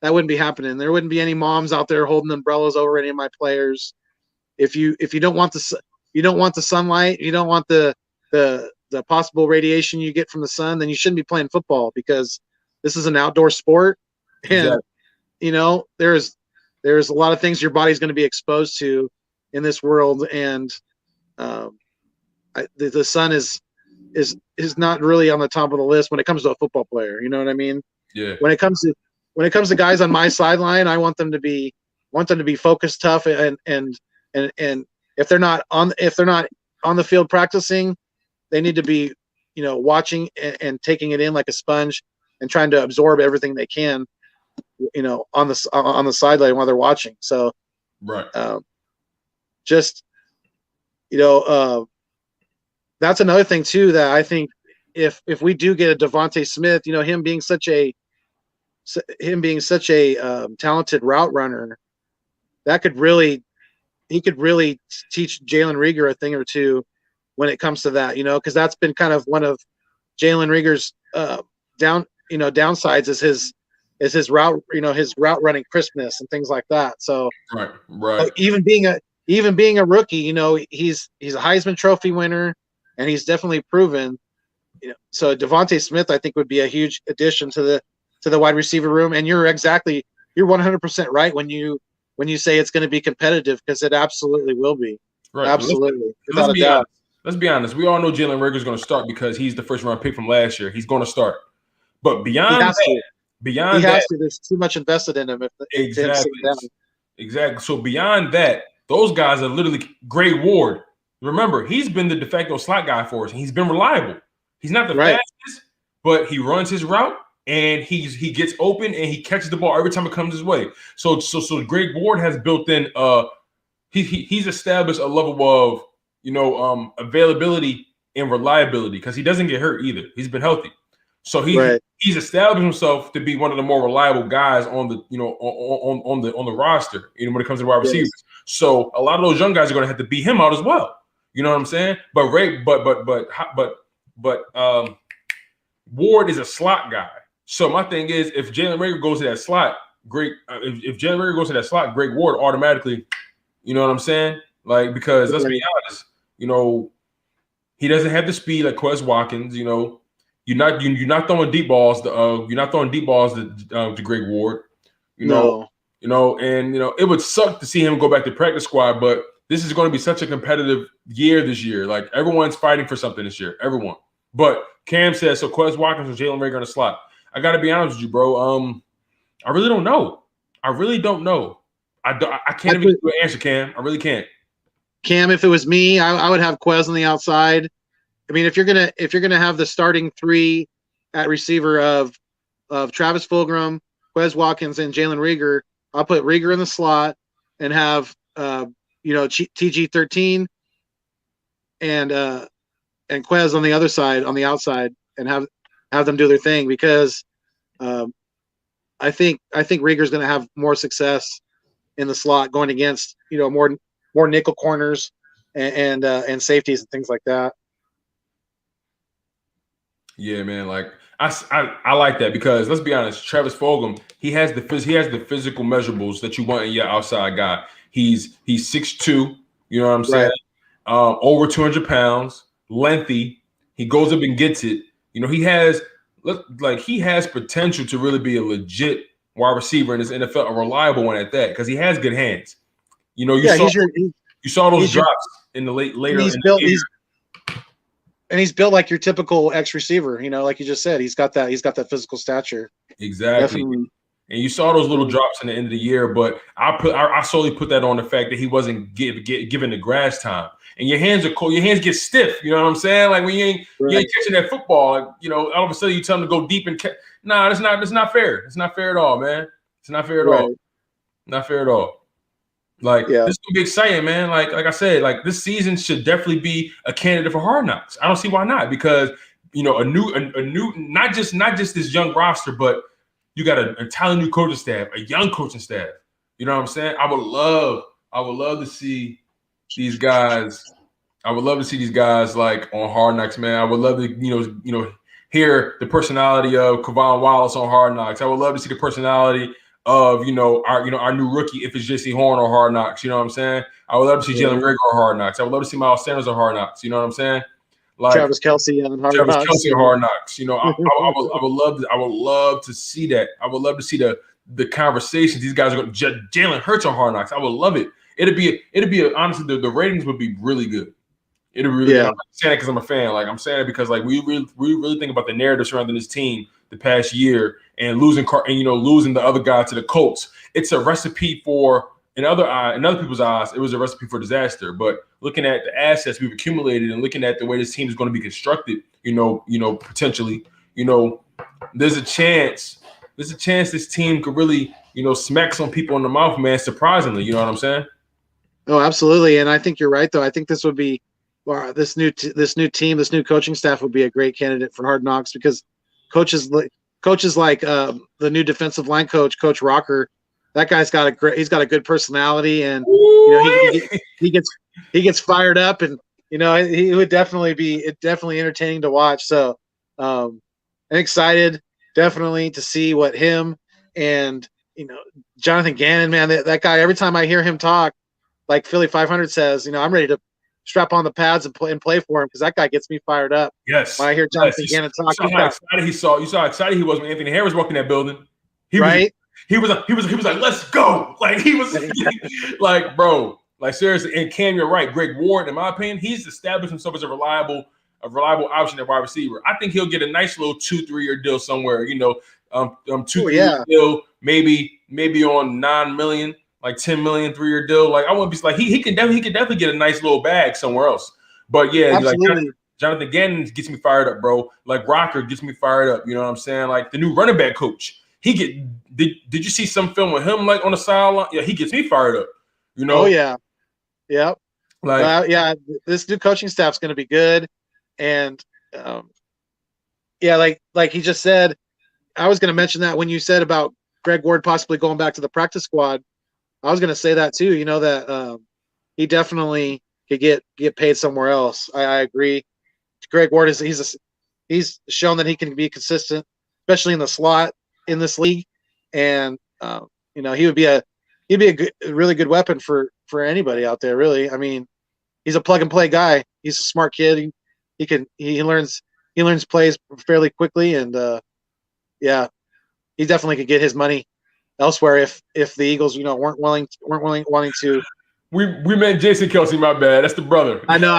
wouldn't be happening. There wouldn't be any moms out there holding umbrellas over any of my players. If you don't want the sunlight, you don't want the possible radiation you get from the sun, then you shouldn't be playing football, because this is an outdoor sport, and there's a lot of things your body's going to be exposed to in this world, and the sun is not really on the top of the list when it comes to a football player. You know what I mean? Yeah. When it comes to guys on my sideline, I want them to be focused, tough, and if they're not on the field practicing, they need to be watching and taking it in like a sponge and trying to absorb everything they can on the sideline while they're watching. So right, that's another thing too, that I think if we do get a Devontae Smith, him being such a talented route runner, he could really teach Jalen Reagor a thing or two when it comes to that, because that's been kind of one of Jalen Rieger's downsides is his route, his route running crispness and things like that. So right. Even being a rookie, he's a Heisman Trophy winner, and he's definitely proven. So Devontae Smith, I think, would be a huge addition to the wide receiver room. And you're 100% right when you say it's going to be competitive, because it absolutely will be. Right. Absolutely. Without a doubt. Let's be honest. We all know Jalen Rieger is going to start because he's the first round pick from last year. He's going to start. But beyond that, there's too much invested in him. Exactly. So beyond that, those guys are literally Greg Ward. Remember, he's been the de facto slot guy for us, and he's been reliable. He's not the fastest, but he runs his route, and he gets open, and he catches the ball every time it comes his way. So Greg Ward has built in he's established a level of availability and reliability, because he doesn't get hurt either. He's been healthy. So he's established himself to be one of the more reliable guys on the on the roster, when it comes to wide receivers. So a lot of those young guys are going to have to beat him out as well. You know what I'm saying? But Ward is a slot guy. So my thing is, if Jalen Rieger goes to that slot, Greg Ward automatically, you know what I'm saying? Like, because let's be honest, he doesn't have the speed like Quez Watkins. You're not throwing deep balls. You're not throwing deep balls to Greg Ward. And it would suck to see him go back to practice squad. But this is going to be such a competitive year this year. Like, everyone's fighting for something this year. Everyone. But Cam says, so Quez Watkins or Jalen Rieger in the slot. I got to be honest with you, bro. I really don't know. I can't even give you an answer, Cam. I really can't. Cam, if it was me, I would have Quez on the outside. I mean, if you're gonna have the starting three at receiver of Travis Fulgham, Quez Watkins, and Jalen Rieger, I'll put Rieger in the slot and have TG13 and Quez on the other side, on the outside, and have them do their thing, because I think Rieger's going to have more success in the slot going against more nickel corners and safeties and things like that. Yeah, man. Like, I like that, because let's be honest, Travis Fulgham, he has the physical measurables that you want in your outside guy. He's 6'2", you know what I'm saying? Over 200 pounds, lengthy. He goes up and gets it. He has potential to really be a legit wide receiver in this NFL, a reliable one at that, because he has good hands. You saw those drops in the later. And he's built like your typical X receiver, like you just said. He's got that physical stature. Exactly. Definitely. And you saw those little drops in the end of the year, but I solely put that on the fact that he wasn't given the grass time. And your hands are cold. Your hands get stiff. You know what I'm saying? Like, when you ain't catching that football, all of a sudden you tell him to go deep and catch. Nah, it's not fair. It's not fair at all, man. It's not fair at all. Not fair at all. This is gonna be exciting, man. Like I said, like, this season should definitely be a candidate for Hard Knocks. I don't see why not, because a new not just this young roster, but you got an entirely new coaching staff, a young coaching staff. You know what I'm saying? I would love to see these guys. I would love to see these guys like on Hard Knocks, man. I would love to hear the personality of Kavon Wallace on Hard Knocks. I would love to see the personality of our new rookie, if it's Jesse Horn or Hard Knocks. You know what I'm saying? I would love to see Jalen Rieger or Hard Knocks. I would love to see Miles Sanders or Hard Knocks. You know what I'm saying? Like Travis Kelce on Hard Knocks. Travis Kelce or Hard Knocks. I would love to see that. I would love to see the conversations these guys are going. Jalen Hurts on Hard Knocks. I would love it. It'd be honestly, the ratings would be really good. It'd really. Yeah. I'm not saying it because I'm a fan. Like, I'm saying it because, like, we really think about the narrative surrounding this team the past year, and losing the other guy to the Colts. It's a recipe for, in other people's eyes, it was a recipe for disaster. But looking at the assets we've accumulated and looking at the way this team is going to be constructed, potentially, there's a chance this team could really, smack some people in the mouth, man. Surprisingly, you know what I'm saying? Oh, absolutely. And I think you're right, though. I think this would be, this new team, this new coaching staff would be a great candidate for Hard Knocks, because coaches like the new defensive line coach, Coach Rocker, that guy's got a good personality, and he gets fired up, and he would definitely be definitely entertaining to watch. So I'm excited definitely to see what him and Jonathan Gannon, man, that guy. Every time I hear him talk, like Philly 500 says, I'm ready to strap on the pads and play for him because that guy gets me fired up. When Yes. I hear Jonathan Gannon talk, You saw how excited he was when Anthony Harris walked in that building. He was like, let's go. Like he was like, bro, like seriously. And Cam, you're right. Greg Ward, in my opinion, he's established himself as a reliable option at wide receiver. I think he'll get a nice little 2-3 year deal somewhere. 2-3 year deal, maybe on $9 million, like $10 million 3 year deal. Like I wouldn't be like he can definitely get a nice little bag somewhere else. But yeah, absolutely. like Jonathan Gannon gets me fired up, bro. Like Rocker gets me fired up. You know what I'm saying? Like the new running back coach. Did you see some film with him like on the sideline? Yeah, he gets me fired up. Oh yeah, yep. Like this new coaching staff's going to be good, and like he just said, I was going to mention that when you said about Greg Ward possibly going back to the practice squad, I was going to say that too. That he definitely could get paid somewhere else. I agree. Greg Ward he's shown that he can be consistent, especially in the slot in this league, and he would be a really good weapon for anybody out there. Really, I mean, he's a plug and play guy. He's a smart kid. He learns plays fairly quickly, and he definitely could get his money elsewhere if the Eagles weren't wanting to. We meant Jason Kelce. My bad. That's the brother. I know.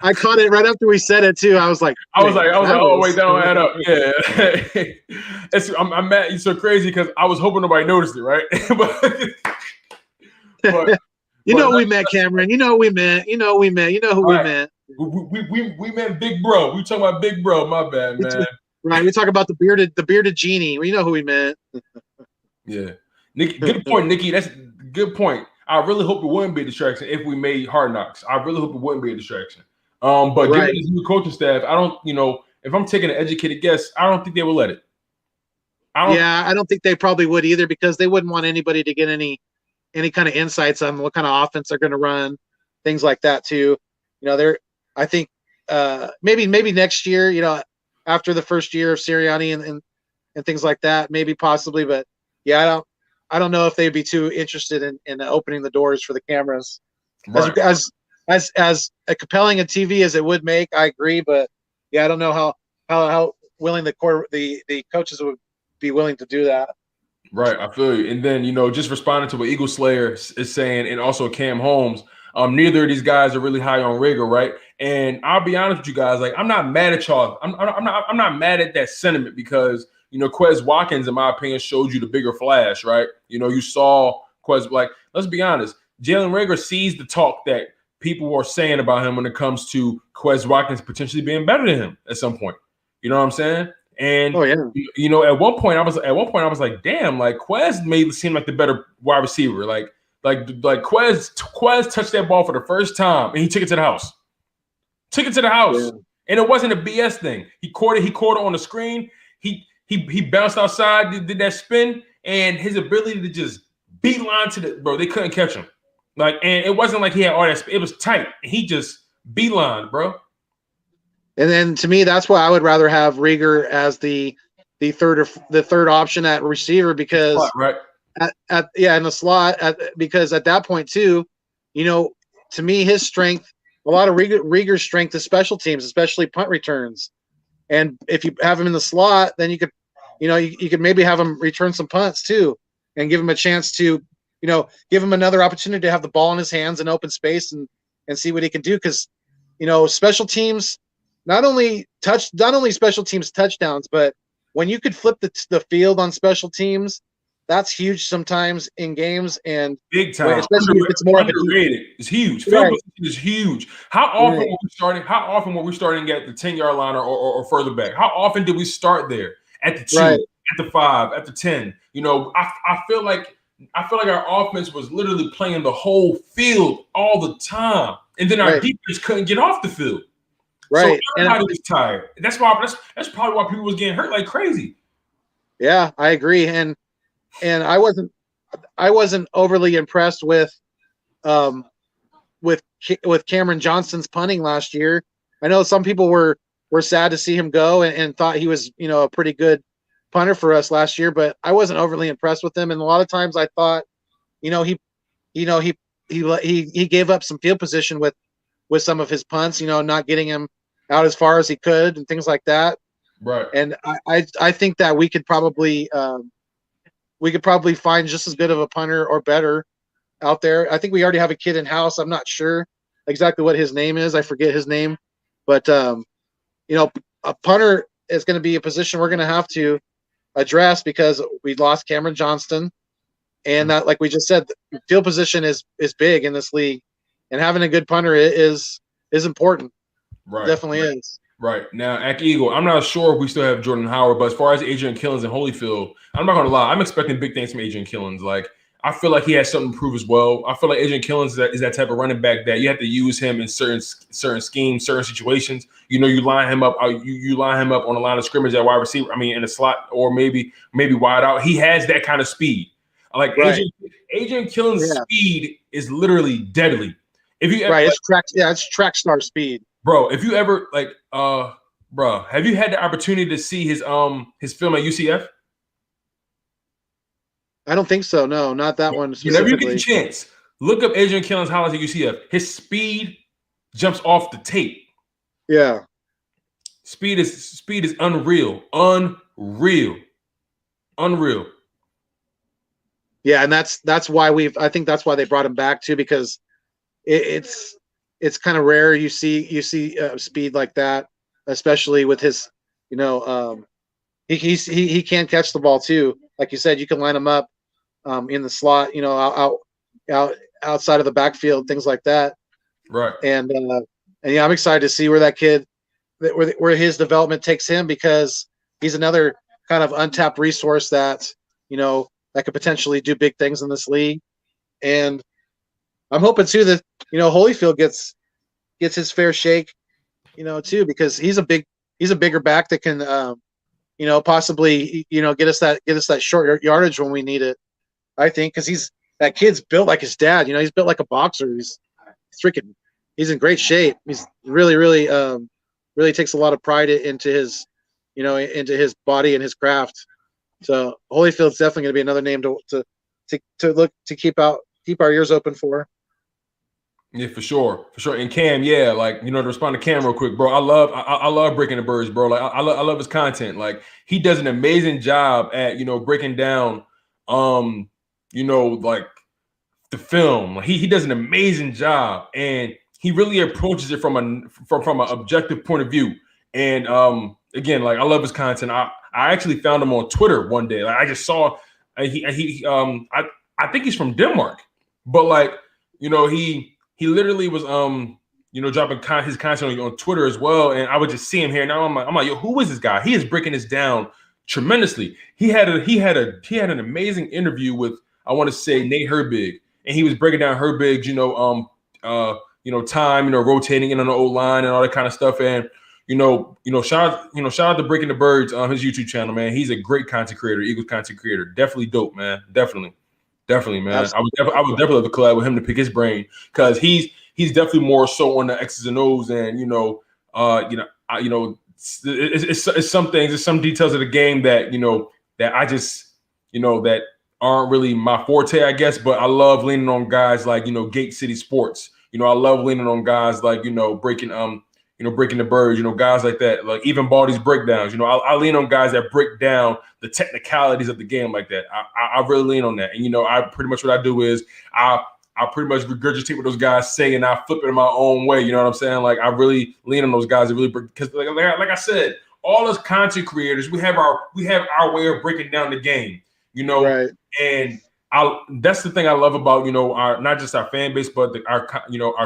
I caught it right after we said it too. I was like, oh wait, that don't add up. Yeah, I'm mad. You're so crazy because I was hoping nobody noticed it, right? but we meant Cameron. We meant. You know who we meant. We meant Big Bro. We talking about Big Bro. My bad, man. Right. We talk about the bearded genie. We know who we meant. Yeah, Nikki. Good point, Nikki. That's a good point. I really hope it wouldn't be a distraction if we made Hard Knocks. I really hope it wouldn't be a distraction. But given this new coaching staff, I don't, if I'm taking an educated guess, I don't think they will let it. I don't think they probably would either because they wouldn't want anybody to get any kind of insights on what kind of offense they're going to run, things like that too. I think maybe next year, after the first year of Sirianni and things like that, maybe possibly, but yeah, I don't know if they'd be too interested in opening the doors for the cameras. Right. As compelling a TV as it would make, I agree, but yeah, I don't know how willing the coaches would be willing to do that. Right, I feel you. And then just responding to what Eagle Slayer is saying, and also Cam Holmes. Neither of these guys are really high on Rager, right? And I'll be honest with you guys, like I'm not mad at y'all. I'm not mad at that sentiment because Quez Watkins, in my opinion, showed you the bigger flash, right? You saw Quez. Like, let's be honest, Jalen Rager sees the talk that people were saying about him when it comes to Quez Watkins potentially being better than him at some point. You know what I'm saying? And at one point I was like, damn, like Quez made it seem like the better wide receiver. Like Quez touched that ball for the first time and he took it to the house. Yeah. And it wasn't a BS thing. He caught it on the screen. He bounced outside, did that spin, and his ability to just beeline to they couldn't catch him. Like, and it wasn't like he had all that. It was tight. He just beeline, bro. And then to me, that's why I would rather have Rieger as the third option at receiver because in the slot because at that point too, to me his strength, a lot of Rieger's strength is special teams, especially punt returns. And if you have him in the slot, then you could, you could maybe have him return some punts too, and give him a chance to, give him another opportunity to have the ball in his hands in open space and see what he can do. Because, special teams, not only special teams touchdowns, but when you could flip the field on special teams, that's huge sometimes in games and big time. Especially if it's more underrated. It's huge. Field position is huge. How often were we starting at the 10-yard line or further back? How often did we start there at the 2, at the 5, at the 10? I feel like our offense was literally playing the whole field all the time, and then our defense couldn't get off the field. Right, so everybody was tired. That's probably why people was getting hurt like crazy. Yeah, I agree, and I wasn't overly impressed with Cameron Johnston's punting last year. I know some people were sad to see him go and thought he was, a pretty good punter for us last year, but I wasn't overly impressed with him. And a lot of times I thought, he gave up some field position with some of his punts, not getting him out as far as he could and things like that. Right. And I think that we could probably find just as good of a punter or better out there. I think we already have a kid in house. I'm not sure exactly what his name is. I forget his name, but a punter is going to be a position we're going to have to address because we lost Cameron Johnston, and that, like we just said, the field position is big in this league, and having a good punter is important. Right. Definitely is. Right. Now, at Eagle, I'm not sure if we still have Jordan Howard, but as far as Adrian Killins and Holyfield, I'm not going to lie. I'm expecting big things from Adrian Killins. Like, I feel like he has something to prove as well. I feel like Adrian Killins is that type of running back that you have to use him in certain schemes, certain situations. You line him up. You line him up on the line of scrimmage at wide receiver. I mean, in the slot or maybe wide out. He has that kind of speed. Like right. Adrian Killins' speed is literally deadly. If you ever, it's track star speed, bro. If you ever have you had the opportunity to see his film at UCF? I don't think so. No, not that one specifically. Whenever you get the chance, look up Adrian Killins' highlights at UCF. His speed jumps off the tape. Yeah, speed is unreal. Yeah, and that's why I think that's why they brought him back too, because it's kind of rare you see speed like that, especially with his, he can catch the ball too. Like you said, you can line him up in the slot, outside of the backfield, things like that. Right. And I'm excited to see where that kid, where his development takes him, because he's another kind of untapped resource that, that could potentially do big things in this league. And I'm hoping too that, Holyfield gets his fair shake, too, because he's a bigger back that can, possibly, get us that short yardage when we need it. I think because that kid's built like his dad. He's built like a boxer. He's in great shape. He's really, really, really takes a lot of pride into his, into his body and his craft. So Holyfield's definitely going to be another name to keep our ears open for. Yeah, for sure. And Cam, to respond to Cam real quick, bro. I love Breaking the Birds, bro. Like I love his content. Like he does an amazing job at breaking down, like the film. Like, he does an amazing job, and he really approaches it from an objective point of view. And again, like I love his content. I actually found him on Twitter one day. Like I just saw I think he's from Denmark, but like he literally was dropping his content on Twitter as well, and I would just see him here. Now I'm like, yo, who is this guy? He is breaking this down tremendously. He had an amazing interview with, I want to say, Nate Herbig, and he was breaking down Herbig's time, rotating in on the old line and all that kind of stuff. And shout out to Breaking the Birds on his YouTube channel, man. He's a great content creator, Eagles content creator. Definitely dope, man. Definitely, man. Absolutely. I would definitely love to collab with him to pick his brain, because he's definitely more so on the X's and O's, and it's some things, it's some details of the game that that I just that aren't really my forte, I guess. But I love leaning on guys like Gate City Sports. I love leaning on guys like Breaking the Birds, guys like that, like even Baldy's breakdowns. I lean on guys that break down the technicalities of the game like that. I really lean on that. And, I pretty much what I do is I pretty much regurgitate what those guys say, and I flip it in my own way. You know what I'm saying? Like I really lean on those guys that really, because like I said, all us content creators, we have our way of breaking down the game, Right. And that's the thing I love about, our, not just our fan base, but our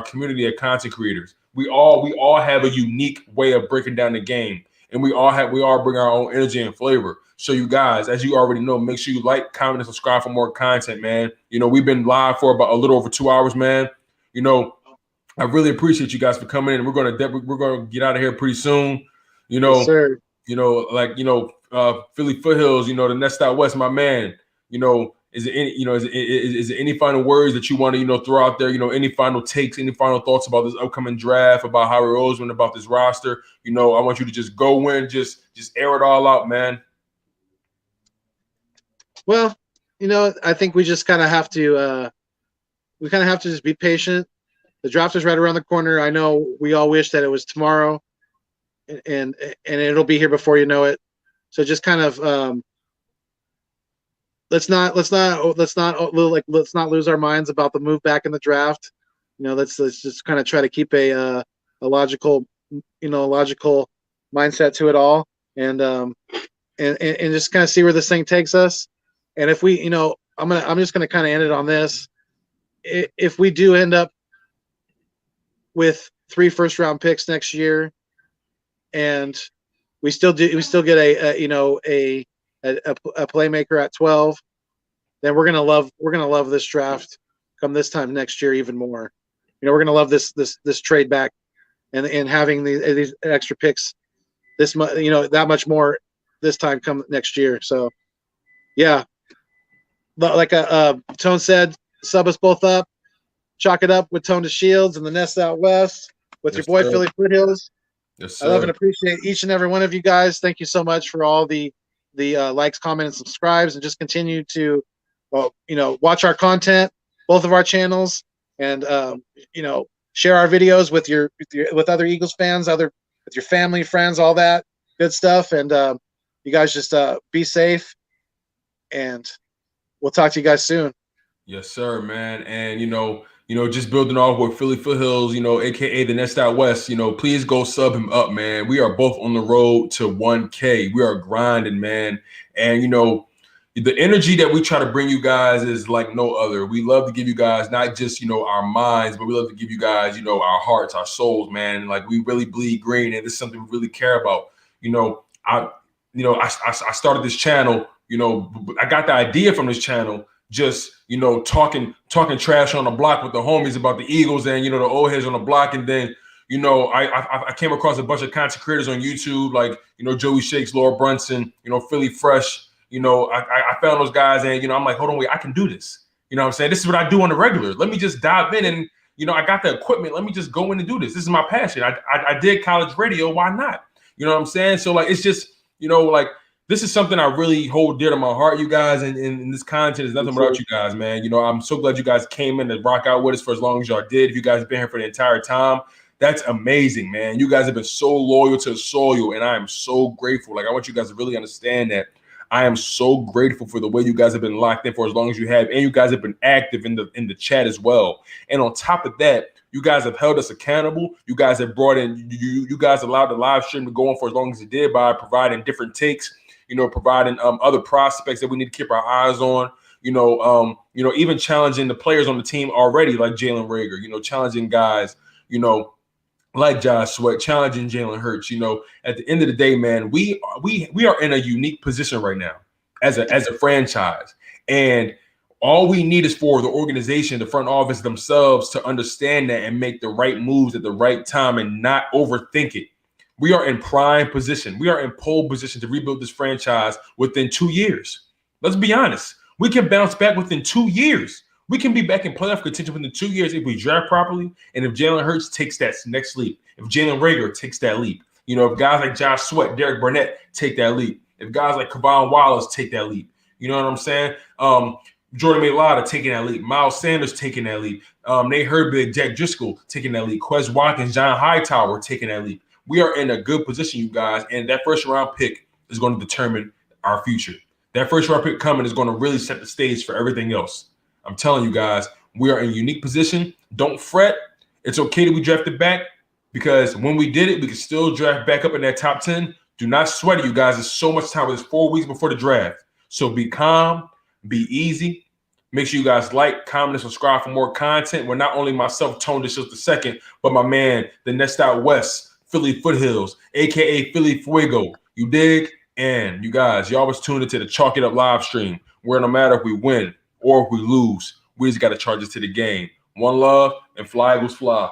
community of content creators. We all have a unique way of breaking down the game, and we all bring our own energy and flavor. So you guys, as you already know, make sure you like, comment, and subscribe for more content, man. We've been live for about a little over 2 hours, man. I really appreciate you guys for coming in. We're gonna get out of here pretty soon. Yes, sir. Philly Foothills, the Nest Out West, my man. is there any, is there any final words that you want to, throw out there? Any final takes, any final thoughts about this upcoming draft, about Howie Roseman, about this roster? I want you to just go in, just air it all out, man. Well, I think we just kind of have to just be patient. The draft is right around the corner. I know we all wish that it was tomorrow, and it'll be here before you know it. So just kind of let's not lose our minds about the move back in the draft. Let's just kind of try to keep a logical mindset to it all, and just kind of see where this thing takes us. And if we, I'm just gonna kind of end it on this. If we do end up with 3 first-round picks next year, and we still get a playmaker at 12, then we're gonna love this draft come this time next year even more. We're gonna love this trade back and having these extra picks that much more this time come next year. So yeah, like Tone said, sub us both up, chalk it up with Tone DeShields and the Nest Out West with your boy Philly Foothills. Yes, sir. I love and appreciate each and every one of you guys. Thank you so much for all the likes, comments, and subscribes, and just continue to watch our content, both of our channels, and share our videos with other Eagles fans, with your family, friends, all that good stuff. And you guys just be safe, and we'll talk to you guys soon. Yes, sir, man. And just building off with Philly Foothills, aka the Nest Out West, please go sub him up, man. We are both on the road to 1K. We are grinding, man. And the energy that we try to bring you guys is like no other. We love to give you guys not just our minds, but we love to give you guys our hearts, our souls, man. Like, we really bleed green, and this is something we really care about. I started this channel. I got the idea from this channel, just talking trash on the block with the homies about the Eagles and the old heads on the block. And then I came across a bunch of content creators on YouTube, like Joey Shakes, Laura Brunson, Philly Fresh. I found those guys, and I'm like, hold on, wait, I can do this. What I'm saying? This is what I do on the regular. Let me just dive in, and I got the equipment. Let me just go in and do this. This is my passion. I did college radio. Why not? What I'm saying? So it's just this is something I really hold dear to my heart, you guys, and this content is nothing without you guys, man. I'm so glad you guys came in to rock out with us for as long as y'all did. If you guys have been here for the entire time, that's amazing, man. You guys have been so loyal to the soil, and I am so grateful. I want you guys to really understand that. I am so grateful for the way you guys have been locked in for as long as you have, and you guys have been active in the chat as well. And on top of that, you guys have held us accountable. You guys have brought in, you guys allowed the live stream to go on for as long as it did by providing different takes, providing other prospects that we need to keep our eyes on, even challenging the players on the team already, like Jalen Reagor, challenging guys, like Josh Sweat, challenging Jalen Hurts. At the end of the day, man, we are in a unique position right now as a franchise. And all we need is for the organization, the front office themselves, to understand that and make the right moves at the right time and not overthink it. We are in prime position. We are in pole position to rebuild this franchise within 2 years. Let's be honest. We can bounce back within 2 years. We can be back in playoff contention within 2 years if we draft properly, and if Jalen Hurts takes that next leap, if Jalen Reagor takes that leap, if guys like Josh Sweat, Derek Burnett take that leap, if guys like Kavon Wallace take that leap, you know what I'm saying? Jordan Mailata taking that leap, Miles Sanders taking that leap, Nate Herbig, Jack Driscoll taking that leap, Quez Watkins, John Hightower taking that leap. We are in a good position, you guys, and that first round pick is going to determine our future. That first round pick coming is going to really set the stage for everything else. I'm telling you guys, we are in a unique position. Don't fret. It's okay that we drafted back, because when we did it, we could still draft back up in that top 10. Do not sweat it, you guys. There's so much time. There's 4 weeks before the draft. So be calm, be easy. Make sure you guys like, comment, and subscribe for more content. Where not only myself, Tone DeShields II, but my man, the Nest Out West, Philly Foothills, a.k.a. Philly Fuego. You dig? And you guys, y'all was tuned into the Chalk It Up live stream, where no matter if we win or if we lose, we just got to charge it to the game. One love, and fly Eagles fly.